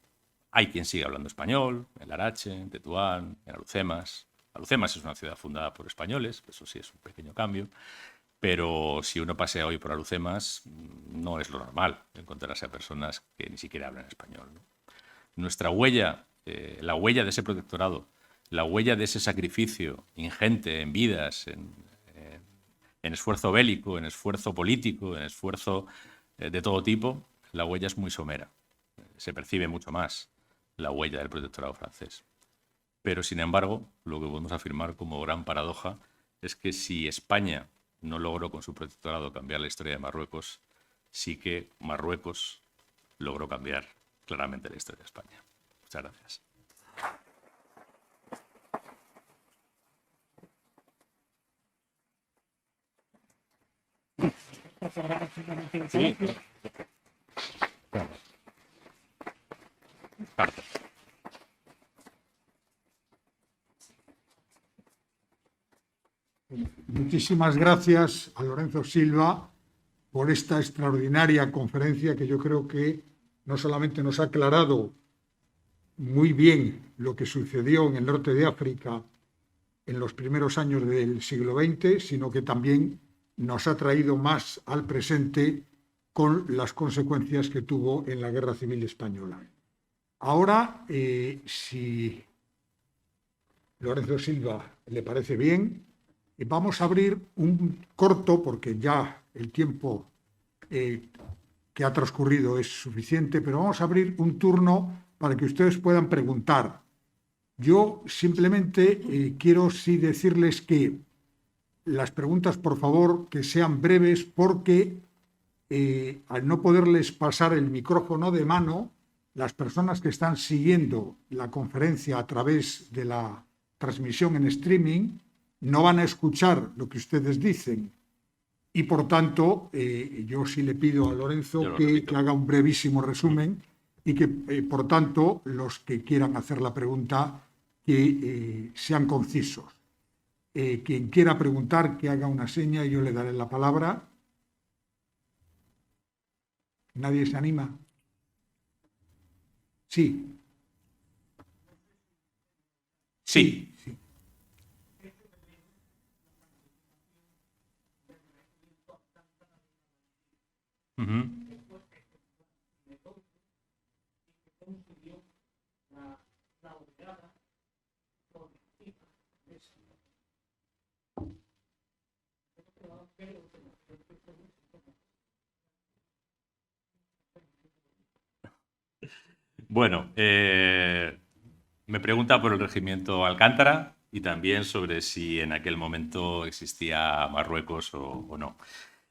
hay quien sigue hablando español, en Larache, en Tetuán, en Alhucemas. Alhucemas es una ciudad fundada por españoles, eso sí es un pequeño cambio, pero si uno pasea hoy por Alhucemas, no es lo normal encontrarse a personas que ni siquiera hablan español, ¿no? Nuestra huella, la huella de ese protectorado, la huella de ese sacrificio ingente en vidas, en esfuerzo bélico, en esfuerzo político, en esfuerzo de todo tipo, la huella es muy somera. Se percibe mucho más la huella del protectorado francés. Pero, sin embargo, lo que podemos afirmar como gran paradoja es que si España no logró con su protectorado cambiar la historia de Marruecos, sí que Marruecos logró cambiar claramente la historia de España. Muchas gracias. Sí. Carta. Muchísimas gracias a Lorenzo Silva por esta extraordinaria conferencia que yo creo que no solamente nos ha aclarado muy bien lo que sucedió en el norte de África en los primeros años del siglo XX, sino que también nos ha traído más al presente con las consecuencias que tuvo en la Guerra Civil Española. Ahora, si Lorenzo Silva le parece bien, vamos a abrir un corto, porque ya el tiempo que ha transcurrido es suficiente, pero vamos a abrir un turno para que ustedes puedan preguntar. Yo simplemente quiero sí decirles que las preguntas, por favor, que sean breves, porque al no poderles pasar el micrófono de mano, las personas que están siguiendo la conferencia a través de la transmisión en streaming no van a escuchar lo que ustedes dicen. Y, por tanto, yo sí le pido a Lorenzo que haga un brevísimo resumen y que, por tanto, los que quieran hacer la pregunta, que sean concisos. Quien quiera preguntar, que haga una seña y yo le daré la palabra. ¿Nadie se anima? Sí. Sí. Sí. Uh-huh. Bueno, me pregunta por el regimiento Alcántara y también sobre si en aquel momento existía Marruecos o no.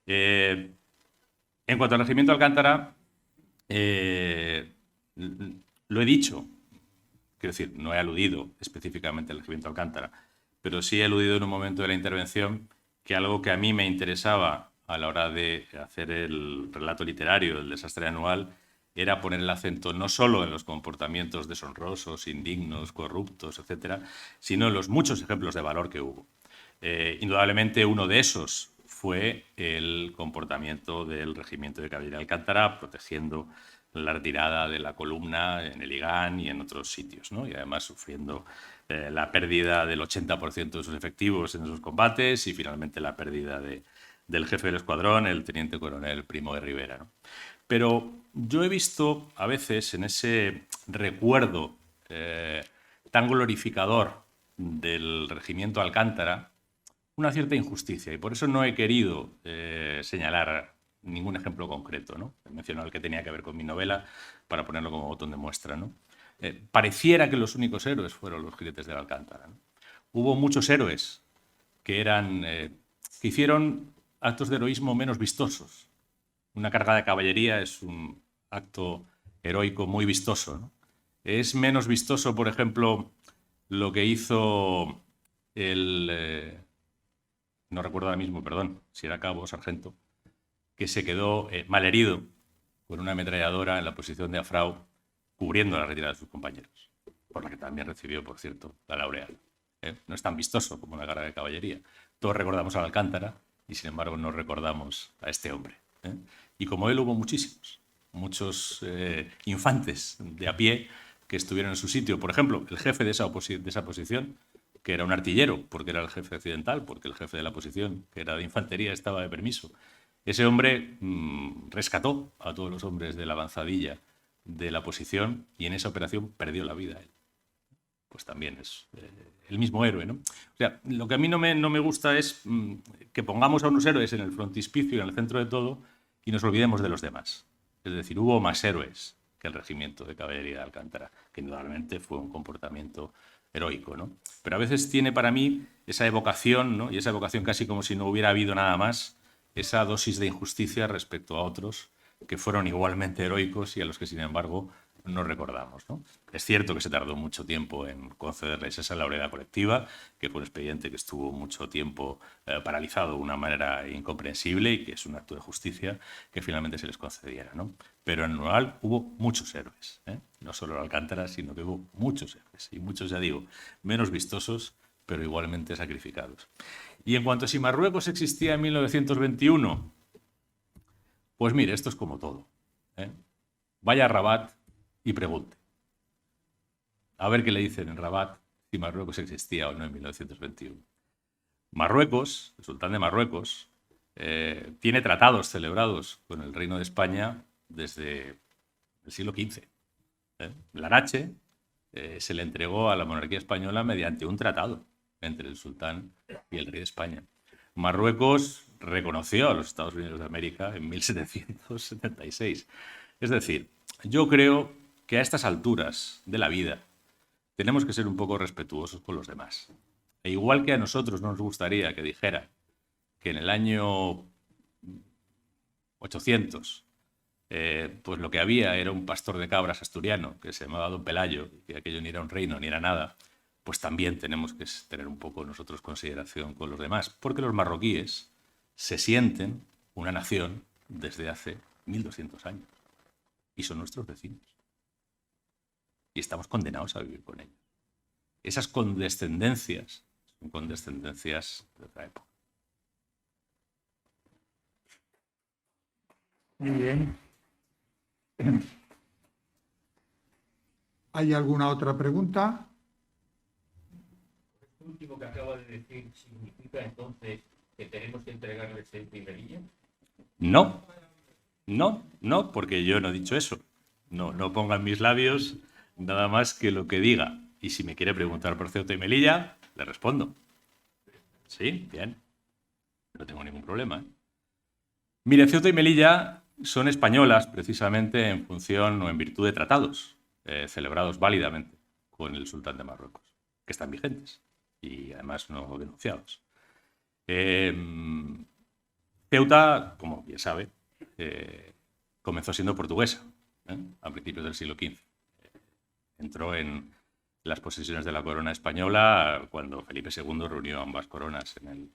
En cuanto al regimiento Alcántara, lo he dicho, quiero decir, no he aludido específicamente al regimiento Alcántara, pero sí he aludido en un momento de la intervención que algo que a mí me interesaba a la hora de hacer el relato literario del desastre anual era poner el acento no solo en los comportamientos deshonrosos, indignos, corruptos, etcétera, sino en los muchos ejemplos de valor que hubo. Indudablemente uno de esos fue el comportamiento del regimiento de caballería de Alcántara, protegiendo la retirada de la columna en el Igán y en otros sitios, ¿no? Y además sufriendo la pérdida del 80% de sus efectivos en esos combates y finalmente la pérdida del jefe del escuadrón, el teniente coronel Primo de Rivera, ¿no? Pero yo he visto a veces en ese recuerdo tan glorificador del regimiento Alcántara una cierta injusticia y por eso no he querido señalar ningún ejemplo concreto, ¿no? He mencionado el que tenía que ver con mi novela para ponerlo como botón de muestra, ¿no? Pareciera que los únicos héroes fueron los jinetes de Alcántara, ¿no? Hubo muchos héroes que hicieron actos de heroísmo menos vistosos. Una carga de caballería es un acto heroico muy vistoso, ¿no? Es menos vistoso, por ejemplo, lo que hizo no recuerdo ahora mismo, perdón, si era cabo o sargento, que se quedó malherido con una ametralladora en la posición de Afrau, cubriendo la retirada de sus compañeros, por la que también recibió, por cierto, la laurea. No es tan vistoso como una guerra de caballería. Todos recordamos a Alcántara y, sin embargo, no recordamos a este hombre. Y como él hubo muchos infantes de a pie que estuvieron en su sitio. Por ejemplo, el jefe de esa posición, que era un artillero, porque era el jefe occidental, porque el jefe de la posición, que era de infantería, estaba de permiso. Ese hombre rescató a todos los hombres de la avanzadilla de la posición y en esa operación perdió la vida él. Pues también es el mismo héroe, ¿no? O sea, lo que a mí no me gusta es que pongamos a unos héroes en el frontispicio y en el centro de todo y nos olvidemos de los demás. Es decir, hubo más héroes que el regimiento de caballería de Alcántara, que indudablemente fue un comportamiento heroico, ¿no? Pero a veces tiene para mí esa evocación, ¿no? Y esa evocación casi como si no hubiera habido nada más, esa dosis de injusticia respecto a otros que fueron igualmente heroicos y a los que, sin embargo, no recordamos, ¿no? Es cierto que se tardó mucho tiempo en concederles esa laureada colectiva, que fue un expediente que estuvo mucho tiempo paralizado de una manera incomprensible y que es un acto de justicia que finalmente se les concediera, ¿no? Pero en Noal hubo muchos héroes, no solo Alcántara, sino que hubo muchos héroes, y muchos, ya digo, menos vistosos, pero igualmente sacrificados. Y en cuanto a si Marruecos existía en 1921, pues mire, esto es como todo. Vaya a Rabat y pregunte. A ver qué le dicen en Rabat si Marruecos existía o no en 1921. Marruecos, el sultán de Marruecos, tiene tratados celebrados con el Reino de España desde el siglo XV. Larache se le entregó a la monarquía española mediante un tratado entre el sultán y el rey de España. Marruecos reconoció a los Estados Unidos de América en 1776. Es decir, yo creo que a estas alturas de la vida tenemos que ser un poco respetuosos con los demás. E igual que a nosotros nos gustaría que dijera que en el año 800 pues lo que había era un pastor de cabras asturiano que se llamaba Don Pelayo, y que aquello ni era un reino ni era nada, pues también tenemos que tener un poco nosotros consideración con los demás, porque los marroquíes se sienten una nación desde hace 1200 años y son nuestros vecinos. Y estamos condenados a vivir con ellos. Esas condescendencias son condescendencias de otra época. Muy bien. ¿Hay alguna otra pregunta? Esto último que acaba de decir significa entonces que tenemos que entregarles Ceuta y Melilla. No, porque yo no he dicho eso. No ponga en mis labios nada más que lo que diga. Y si me quiere preguntar por Ceuta y Melilla, le respondo. Sí, bien. No tengo ningún problema. Mire, Ceuta y Melilla son españolas precisamente en función o en virtud de tratados celebrados válidamente con el sultán de Marruecos, que están vigentes y además no denunciados. Ceuta, como bien sabe, comenzó siendo portuguesa a principios del siglo XV. Entró en las posesiones de la corona española cuando Felipe II reunió ambas coronas en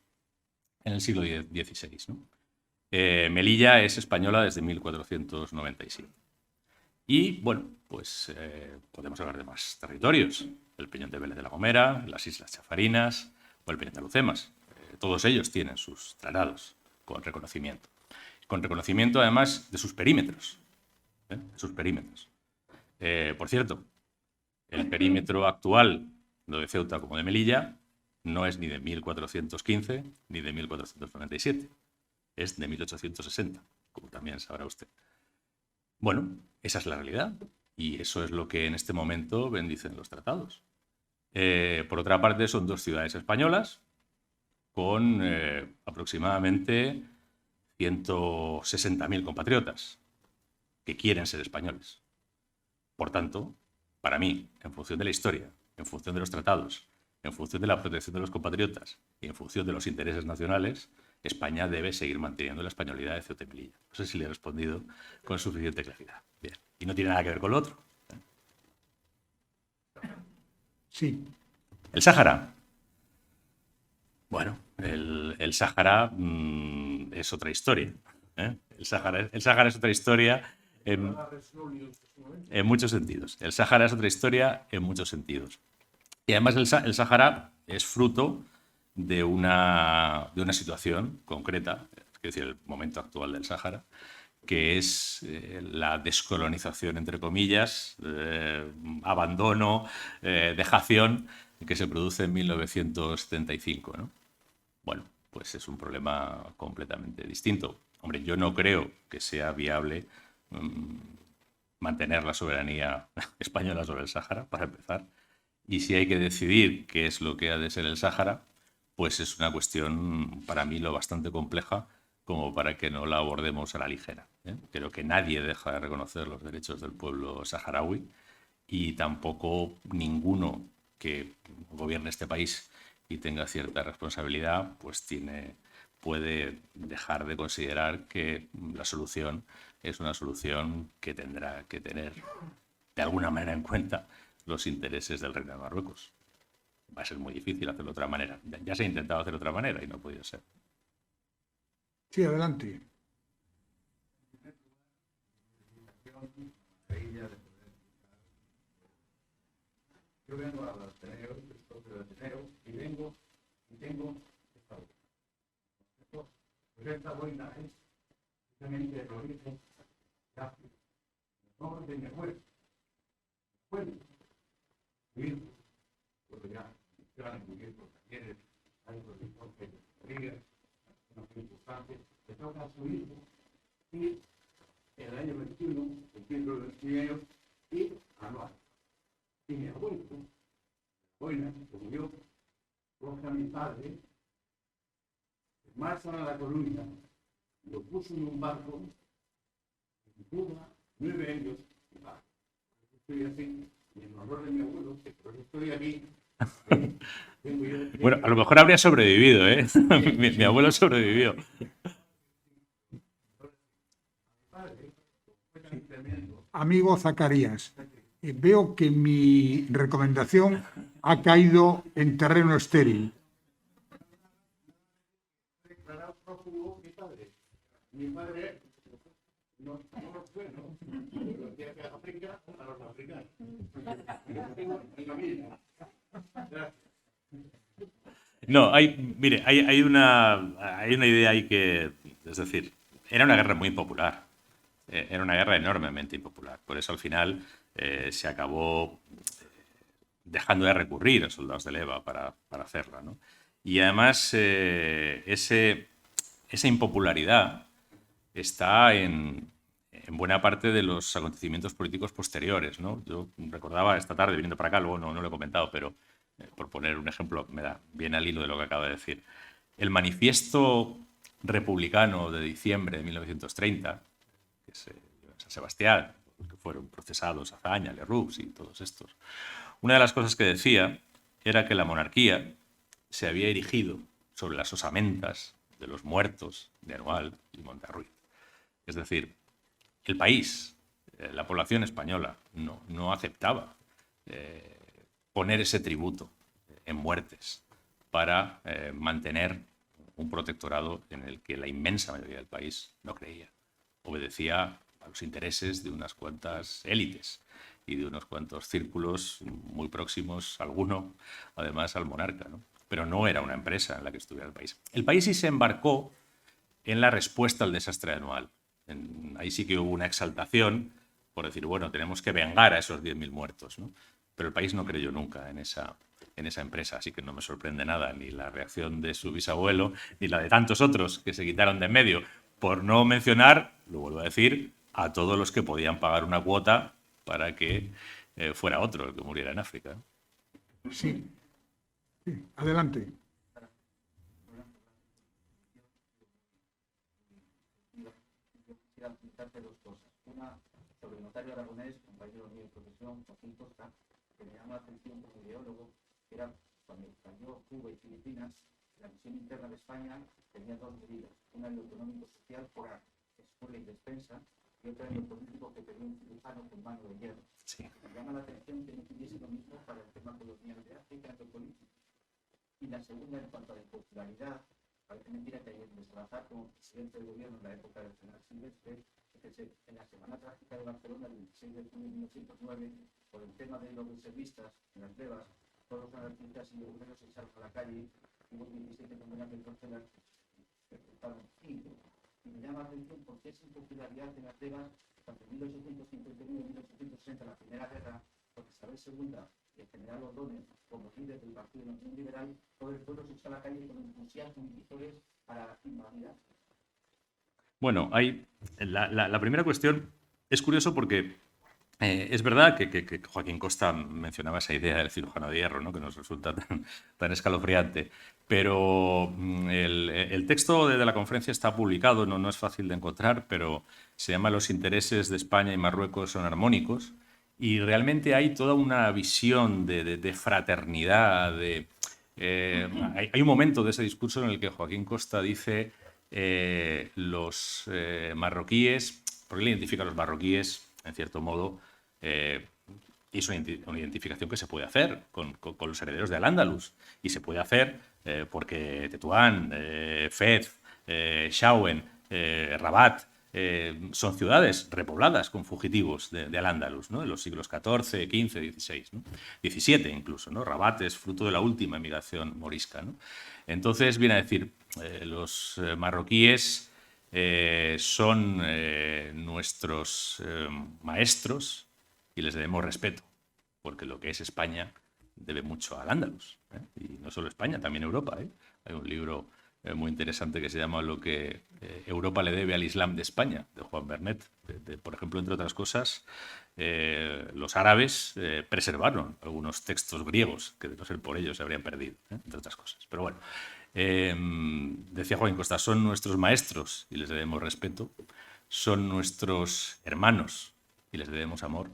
el siglo XVI, ¿no? Melilla es española desde 1497. Y, bueno, pues podemos hablar de más territorios. El Peñón de Vélez de la Gomera, las Islas Chafarinas o el Peñón de Alucemas. Todos ellos tienen sus tratados con reconocimiento. Con reconocimiento, además, de sus perímetros. Por cierto, el perímetro actual, lo de Ceuta como de Melilla, no es ni de 1415 ni de 1497. Es de 1860, como también sabrá usted. Bueno, esa es la realidad y eso es lo que en este momento bendicen los tratados. Por otra parte, son dos ciudades españolas con aproximadamente 160.000 compatriotas que quieren ser españoles. Por tanto, para mí, en función de la historia, en función de los tratados, en función de la protección de los compatriotas y en función de los intereses nacionales, España debe seguir manteniendo la españolidad de Ceuta y Melilla. No sé si le he respondido con suficiente claridad. Bien. Y no tiene nada que ver con lo otro. Sí. El Sáhara. Bueno, el Sáhara es otra historia. El Sáhara es otra historia en muchos sentidos. El Sáhara es otra historia en muchos sentidos. Y además el Sáhara es fruto de una situación concreta, es decir, el momento actual del Sáhara, que es la descolonización, entre comillas, abandono, dejación, que se produce en 1975, ¿no? Bueno, pues es un problema completamente distinto. Hombre, yo no creo que sea viable mantener la soberanía española sobre el Sáhara, para empezar. Y si hay que decidir qué es lo que ha de ser el Sáhara, pues es una cuestión para mí lo bastante compleja como para que no la abordemos a la ligera, ¿eh? Creo que nadie deja de reconocer los derechos del pueblo saharaui y tampoco ninguno que gobierne este país y tenga cierta responsabilidad, pues puede dejar de considerar que la solución es una solución que tendrá que tener de alguna manera en cuenta los intereses del Reino de Marruecos. Va a ser muy difícil hacerlo de otra manera. Ya se ha intentado hacer de otra manera y no ha podido ser. Sí, adelante. Yo vengo a los Ateneo, soy del Ateneo, y tengo esta boina. Pues esta boina es precisamente el origen de África. El nombre de mi abuelo. Bueno, mi hijo, pues ya, gran muy bien, porque quiere, hay otros hijos que digan, una cosa importante, le toca a su hijo, y el año 21, el título del primero, y anual. Y mi abuelo, bueno, como yo, coge a mi padre, marchan a La Coruña, lo puso en un barco, en Cuba, 9 años, y va. Estoy así, y en honor de mi abuelo, que por eso estoy aquí. Bueno, a lo mejor habría sobrevivido, ¿eh? Mi abuelo sobrevivió. Amigo Zacarías, veo que mi recomendación ha caído en terreno estéril. Declarado prófugo mi padre. Mi padre no lo fue, ¿no? Lo hacía que África a los africanos. Yo tengo mi familia. Gracias. No, hay una idea ahí que, es decir, era una guerra muy impopular. Era una guerra enormemente impopular. Por eso al final se acabó dejando de recurrir a soldados de leva para hacerla, ¿no? Y además esa impopularidad está en buena parte de los acontecimientos políticos posteriores, ¿no? Yo recordaba esta tarde, viniendo para acá, luego no lo he comentado, pero por poner un ejemplo, me da bien al hilo de lo que acabo de decir. El manifiesto republicano de diciembre de 1930, que es San Sebastián, que fueron procesados Azaña, Lerroux y todos estos, una de las cosas que decía era que la monarquía se había erigido sobre las osamentas de los muertos de Anual y Monterruiz. Es decir, el país, la población española, no aceptaba poner ese tributo en muertes para mantener un protectorado en el que la inmensa mayoría del país no creía. Obedecía a los intereses de unas cuantas élites y de unos cuantos círculos muy próximos, alguno además al monarca, ¿no? Pero no era una empresa en la que estuviera el país. El país sí se embarcó en la respuesta al desastre anual. Ahí sí que hubo una exaltación por decir, bueno, tenemos que vengar a esos 10.000 muertos, ¿no? Pero el país no creyó nunca en esa empresa, así que no me sorprende nada ni la reacción de su bisabuelo ni la de tantos otros que se quitaron de en medio, por no mencionar, lo vuelvo a decir, a todos los que podían pagar una cuota para que fuera otro el que muriera en África. Sí. Sí. Adelante. Quisiera comentarte dos cosas. Una, sobre el notario aragonés, compañero mío de profesión, Joaquín Costa, que me llama la atención como ideólogo, que era cuando cayó Cuba y Filipinas, la misión interna de España tenía dos medidas. Una en lo económico-social por escuela y despensa, y otra en lo político que tenía un cirujano con mano de hierro. Sí. Me llama la atención que no tuviese lo mismo para el tema colonial de África en lo político. Y la segunda, en cuanto a la impopularidad, parece mentira que ayer de Salazar, como presidente del gobierno en la época del general Silvestre, en la Semana Trágica de Barcelona, el 26 de junio de 1909, por el tema de los reservistas en las brevas, todos los anarquistas y los obreros se echaron a la calle, hubo 17 condenados entonces las ejecutaron 5. Y me llama la atención porque esa impopularidad en las brevas, tanto en 1851 y 1860, la Primera Guerra, porque Isabel II y el general Ordóñez, como líder del Partido Nacional Liberal, todo el pueblo se echó a la calle con entusiasmo y vítores para invalidar. Bueno, la primera cuestión es curioso porque es verdad que Joaquín Costa mencionaba esa idea del cirujano de hierro, ¿no? Que nos resulta tan escalofriante. Pero el texto de la conferencia está publicado, no es fácil de encontrar, pero se llama Los intereses de España y Marruecos son armónicos. Y realmente hay toda una visión de fraternidad. Hay un momento de ese discurso en el que Joaquín Costa dice los marroquíes, porque él identifica a los marroquíes, en cierto modo, y es una identificación que se puede hacer con los herederos de Al-Ándalus. Y se puede hacer porque Tetuán, Fez, Shawen, Rabat, son ciudades repobladas con fugitivos de Al-Ándalus, ¿no? En los siglos XIV, XV, XVI, ¿no? XVII incluso, ¿no? Rabat es fruto de la última emigración morisca, ¿no? Entonces viene a decir, los marroquíes son nuestros maestros y les debemos respeto, porque lo que es España debe mucho al Al-Ándalus, ¿eh? Y no solo España, también Europa, ¿eh? Hay un libro muy interesante que se llama Lo que Europa le debe al Islam de España, de Juan Bernet. Por ejemplo, entre otras cosas, los árabes preservaron algunos textos griegos que de no ser por ellos se habrían perdido, entre otras cosas. Pero bueno, decía Joaquín Costa, son nuestros maestros y les debemos respeto, son nuestros hermanos y les debemos amor,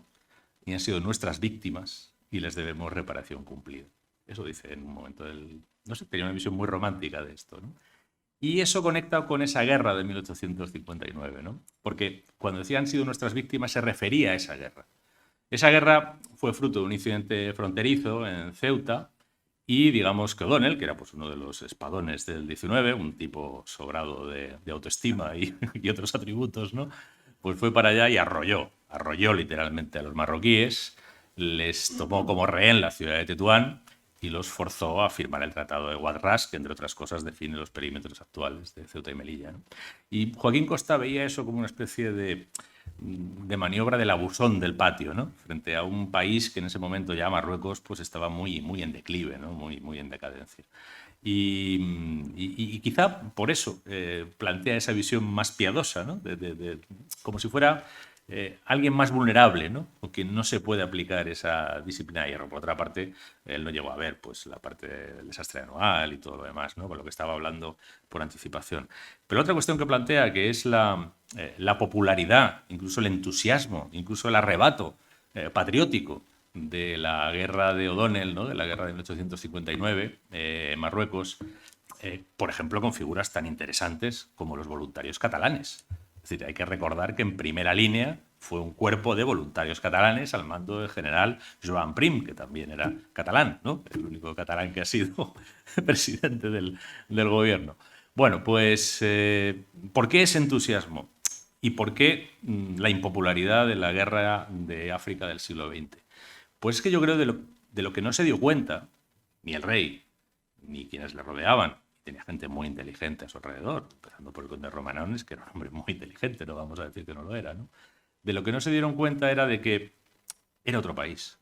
y han sido nuestras víctimas y les debemos reparación cumplida. Eso dice en un momento del... No sé, tenía una visión muy romántica de esto, ¿no? Y eso conecta con esa guerra de 1859, ¿no? Porque cuando decía han sido nuestras víctimas se refería a esa guerra. Esa guerra fue fruto de un incidente fronterizo en Ceuta y digamos que O'Donnell, que era pues uno de los espadones del 19, un tipo sobrado de autoestima y otros atributos, ¿no? Pues fue para allá y arrolló literalmente a los marroquíes, les tomó como rehén la ciudad de Tetuán y los forzó a firmar el Tratado de Guadras, que entre otras cosas define los perímetros actuales de Ceuta y Melilla, ¿no? Y Joaquín Costa veía eso como una especie de maniobra del abusón del patio, ¿no? Frente a un país que en ese momento ya Marruecos pues estaba muy en declive, ¿no? Muy en decadencia. Y quizá por eso plantea esa visión más piadosa, ¿no? Como si fuera alguien más vulnerable, ¿no? O que no se puede aplicar esa disciplina de hierro. Por otra parte, él no llegó a ver pues, la parte del desastre anual y todo lo demás, ¿no? Con lo que estaba hablando por anticipación. Pero otra cuestión que plantea, que es la popularidad, incluso el entusiasmo, incluso el arrebato patriótico de la guerra de O'Donnell, ¿no? De la guerra de 1859 en Marruecos, por ejemplo, con figuras tan interesantes como los voluntarios catalanes. Es decir, hay que recordar que en primera línea fue un cuerpo de voluntarios catalanes al mando del general Joan Prim, que también era catalán, ¿no? El único catalán que ha sido presidente del gobierno. Bueno, pues, ¿por qué ese entusiasmo? ¿Y por qué la impopularidad de la guerra de África del siglo XX? Pues es que yo creo de lo que no se dio cuenta ni el rey, ni quienes le rodeaban. Tenía gente muy inteligente a su alrededor, empezando por el conde Romanones, que era un hombre muy inteligente, no vamos a decir que no lo era, ¿no? De lo que no se dieron cuenta era de que era otro país.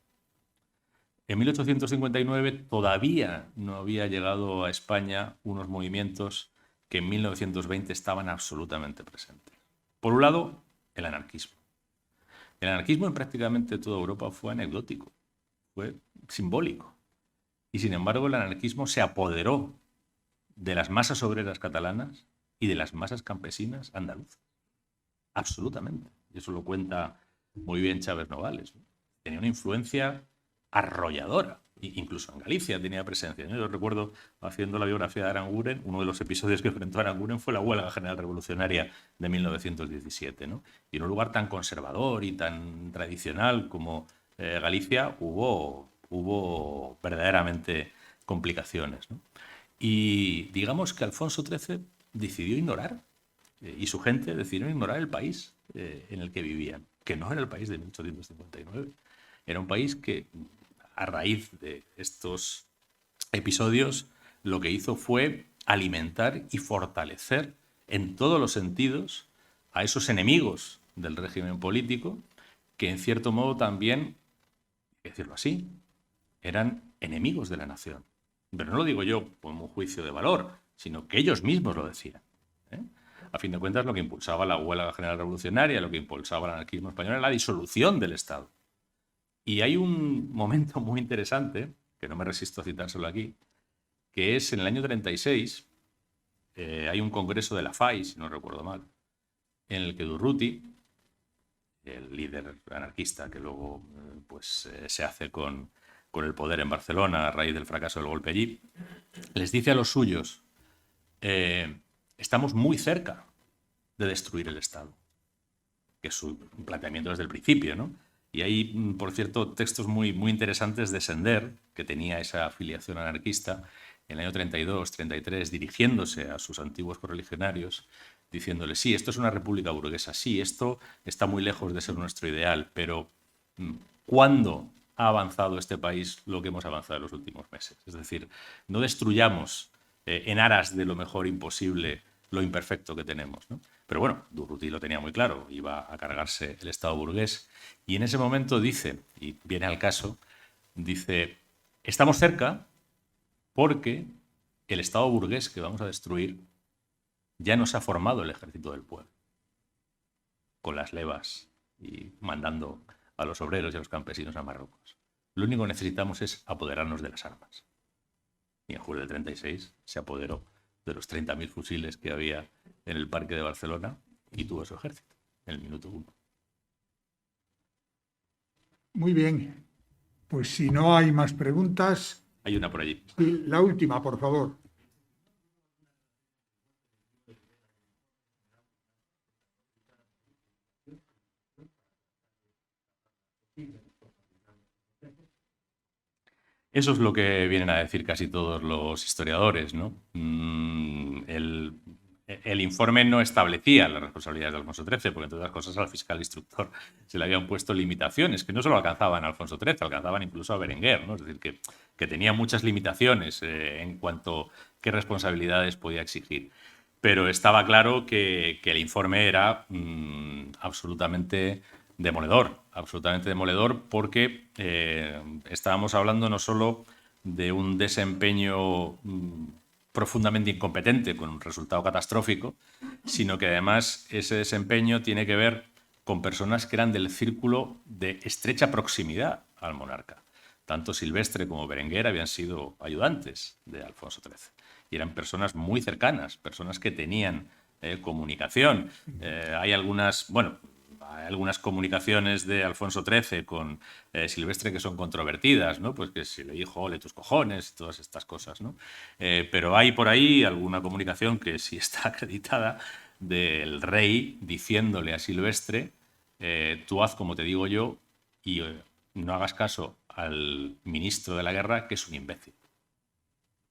En 1859 todavía no había llegado a España unos movimientos que en 1920 estaban absolutamente presentes. Por un lado, el anarquismo. El anarquismo en prácticamente toda Europa fue anecdótico, fue simbólico. Y sin embargo el anarquismo se apoderó de las masas obreras catalanas y de las masas campesinas andaluzas. Absolutamente. Y eso lo cuenta muy bien Chávez Novales, ¿no? Tenía una influencia arrolladora. Incluso en Galicia tenía presencia, ¿no? Yo recuerdo, haciendo la biografía de Aranguren, uno de los episodios que enfrentó a Aranguren fue la huelga general revolucionaria de 1917, ¿no? Y en un lugar tan conservador y tan tradicional como Galicia hubo verdaderamente complicaciones, ¿no? Y digamos que Alfonso XIII decidió ignorar, y su gente decidió ignorar el país en el que vivían, que no era el país de 1859. Era un país que, a raíz de estos episodios, lo que hizo fue alimentar y fortalecer en todos los sentidos a esos enemigos del régimen político, que en cierto modo también, hay que decirlo así, eran enemigos de la nación. Pero no lo digo yo como un juicio de valor, sino que ellos mismos lo decían. A fin de cuentas, lo que impulsaba la huelga general revolucionaria, lo que impulsaba el anarquismo español, era la disolución del Estado. Y hay un momento muy interesante, que no me resisto a citárselo aquí, que es en el año 36, hay un congreso de la FAI, si no recuerdo mal, en el que Durruti, el líder anarquista que luego se hace con el poder en Barcelona a raíz del fracaso del golpe allí, les dice a los suyos, estamos muy cerca de destruir el Estado, que es su planteamiento desde el principio, ¿no? Y hay, por cierto, textos muy, muy interesantes de Sender, que tenía esa afiliación anarquista, en el año 32, 33, dirigiéndose a sus antiguos correligionarios, diciéndoles, sí, esto es una república burguesa, sí, esto está muy lejos de ser nuestro ideal, pero ¿cuándo ha avanzado este país lo que hemos avanzado en los últimos meses? Es decir, no destruyamos en aras de lo mejor imposible lo imperfecto que tenemos, ¿no? Pero bueno, Durruti lo tenía muy claro, iba a cargarse el Estado burgués, y en ese momento dice, y viene al caso, dice, estamos cerca porque el Estado burgués que vamos a destruir ya nos ha formado el ejército del pueblo, con las levas y mandando a los obreros y a los campesinos a Marruecos. Lo único que necesitamos es apoderarnos de las armas. Y en julio del 36 se apoderó de los 30.000 fusiles que había en el Parque de Barcelona y tuvo su ejército en el minuto 1. Muy bien. Pues si no hay más preguntas... Hay una por allí. La última, por favor. Eso es lo que vienen a decir casi todos los historiadores, ¿no? El informe no establecía las responsabilidades de Alfonso XIII, porque entre otras cosas al fiscal instructor se le habían puesto limitaciones, que no solo alcanzaban a Alfonso XIII, alcanzaban incluso a Berenguer, ¿no? Es decir, que tenía muchas limitaciones en cuanto a qué responsabilidades podía exigir. Pero estaba claro que el informe era absolutamente demoledor porque estábamos hablando no solo de un desempeño profundamente incompetente con un resultado catastrófico, sino que además ese desempeño tiene que ver con personas que eran del círculo de estrecha proximidad al monarca. Tanto Silvestre como Berenguer habían sido ayudantes de Alfonso XIII y eran personas muy cercanas, personas que tenían comunicación. Hay algunas comunicaciones de Alfonso XIII con Silvestre que son controvertidas, ¿no? Pues que si le dijo, ole tus cojones, y todas estas cosas, ¿no? Pero hay por ahí alguna comunicación que sí está acreditada del rey diciéndole a Silvestre, tú haz como te digo yo y no hagas caso al ministro de la guerra, que es un imbécil.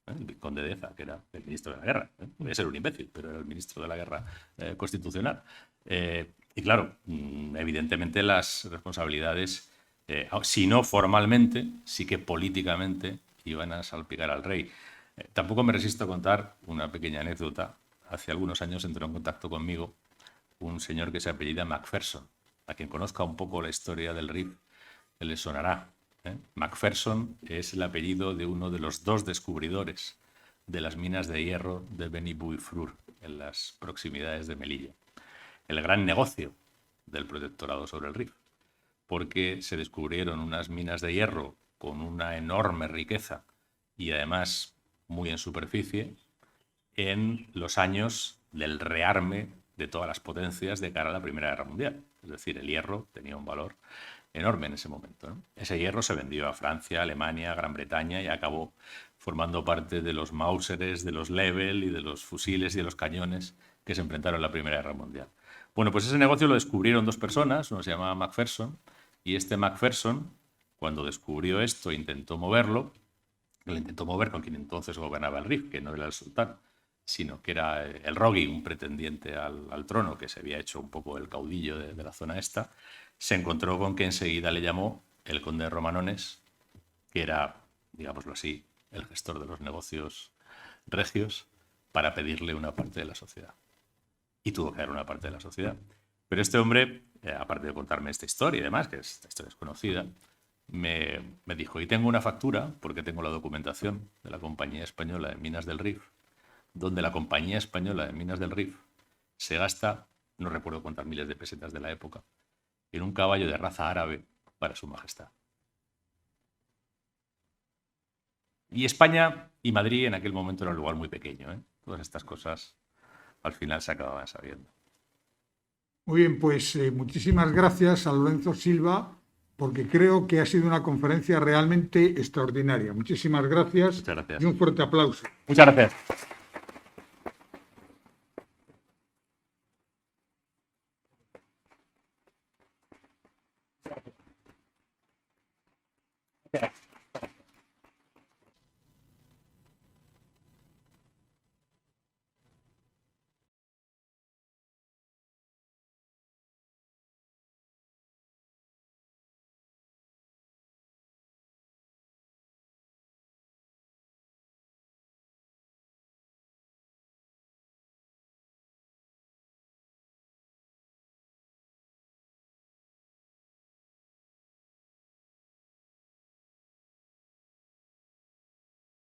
El conde de Eza, que era el ministro de la guerra. Podía ser un imbécil, pero era el ministro de la guerra constitucional. Y claro, evidentemente las responsabilidades, si no formalmente, sí que políticamente iban a salpicar al rey. Tampoco me resisto a contar una pequeña anécdota. Hace algunos años entró en contacto conmigo un señor que se apellida Macpherson. A quien conozca un poco la historia del RIF, le sonará. Macpherson es el apellido de uno de los 2 descubridores de las minas de hierro de Beni Bouifrur, en las proximidades de Melilla. El gran negocio del protectorado sobre el Rif, porque se descubrieron unas minas de hierro con una enorme riqueza y además muy en superficie en los años del rearme de todas las potencias de cara a la Primera Guerra Mundial. Es decir, el hierro tenía un valor enorme en ese momento, ¿no? Ese hierro se vendió a Francia, Alemania, Gran Bretaña y acabó formando parte de los Mauseres, de los Lebel y de los fusiles y de los cañones que se enfrentaron en la Primera Guerra Mundial. Bueno, pues ese negocio lo descubrieron 2 personas, uno se llamaba Macpherson, y este Macpherson, cuando descubrió esto e intentó moverlo, que le intentó mover con quien entonces gobernaba el Rif, que no era el sultán, sino que era el Rogui, un pretendiente al trono, que se había hecho un poco el caudillo de la zona esta, se encontró con que enseguida le llamó el conde de Romanones, que era, digámoslo así, el gestor de los negocios regios, para pedirle una parte de la sociedad. Y tuvo que dar una parte de la sociedad. Pero este hombre, aparte de contarme esta historia y demás, que esta historia es conocida, me dijo, y tengo una factura, porque tengo la documentación de la Compañía Española de Minas del Rif, donde la Compañía Española de Minas del Rif se gasta, no recuerdo cuántas miles de pesetas de la época, en un caballo de raza árabe para su majestad. Y España y Madrid en aquel momento era un lugar muy pequeño, ¿eh? Todas estas cosas al final se acababan sabiendo. Muy bien, pues muchísimas gracias a Lorenzo Silva, porque creo que ha sido una conferencia realmente extraordinaria. Muchísimas gracias. Muchas gracias. Y un fuerte aplauso. Muchas gracias.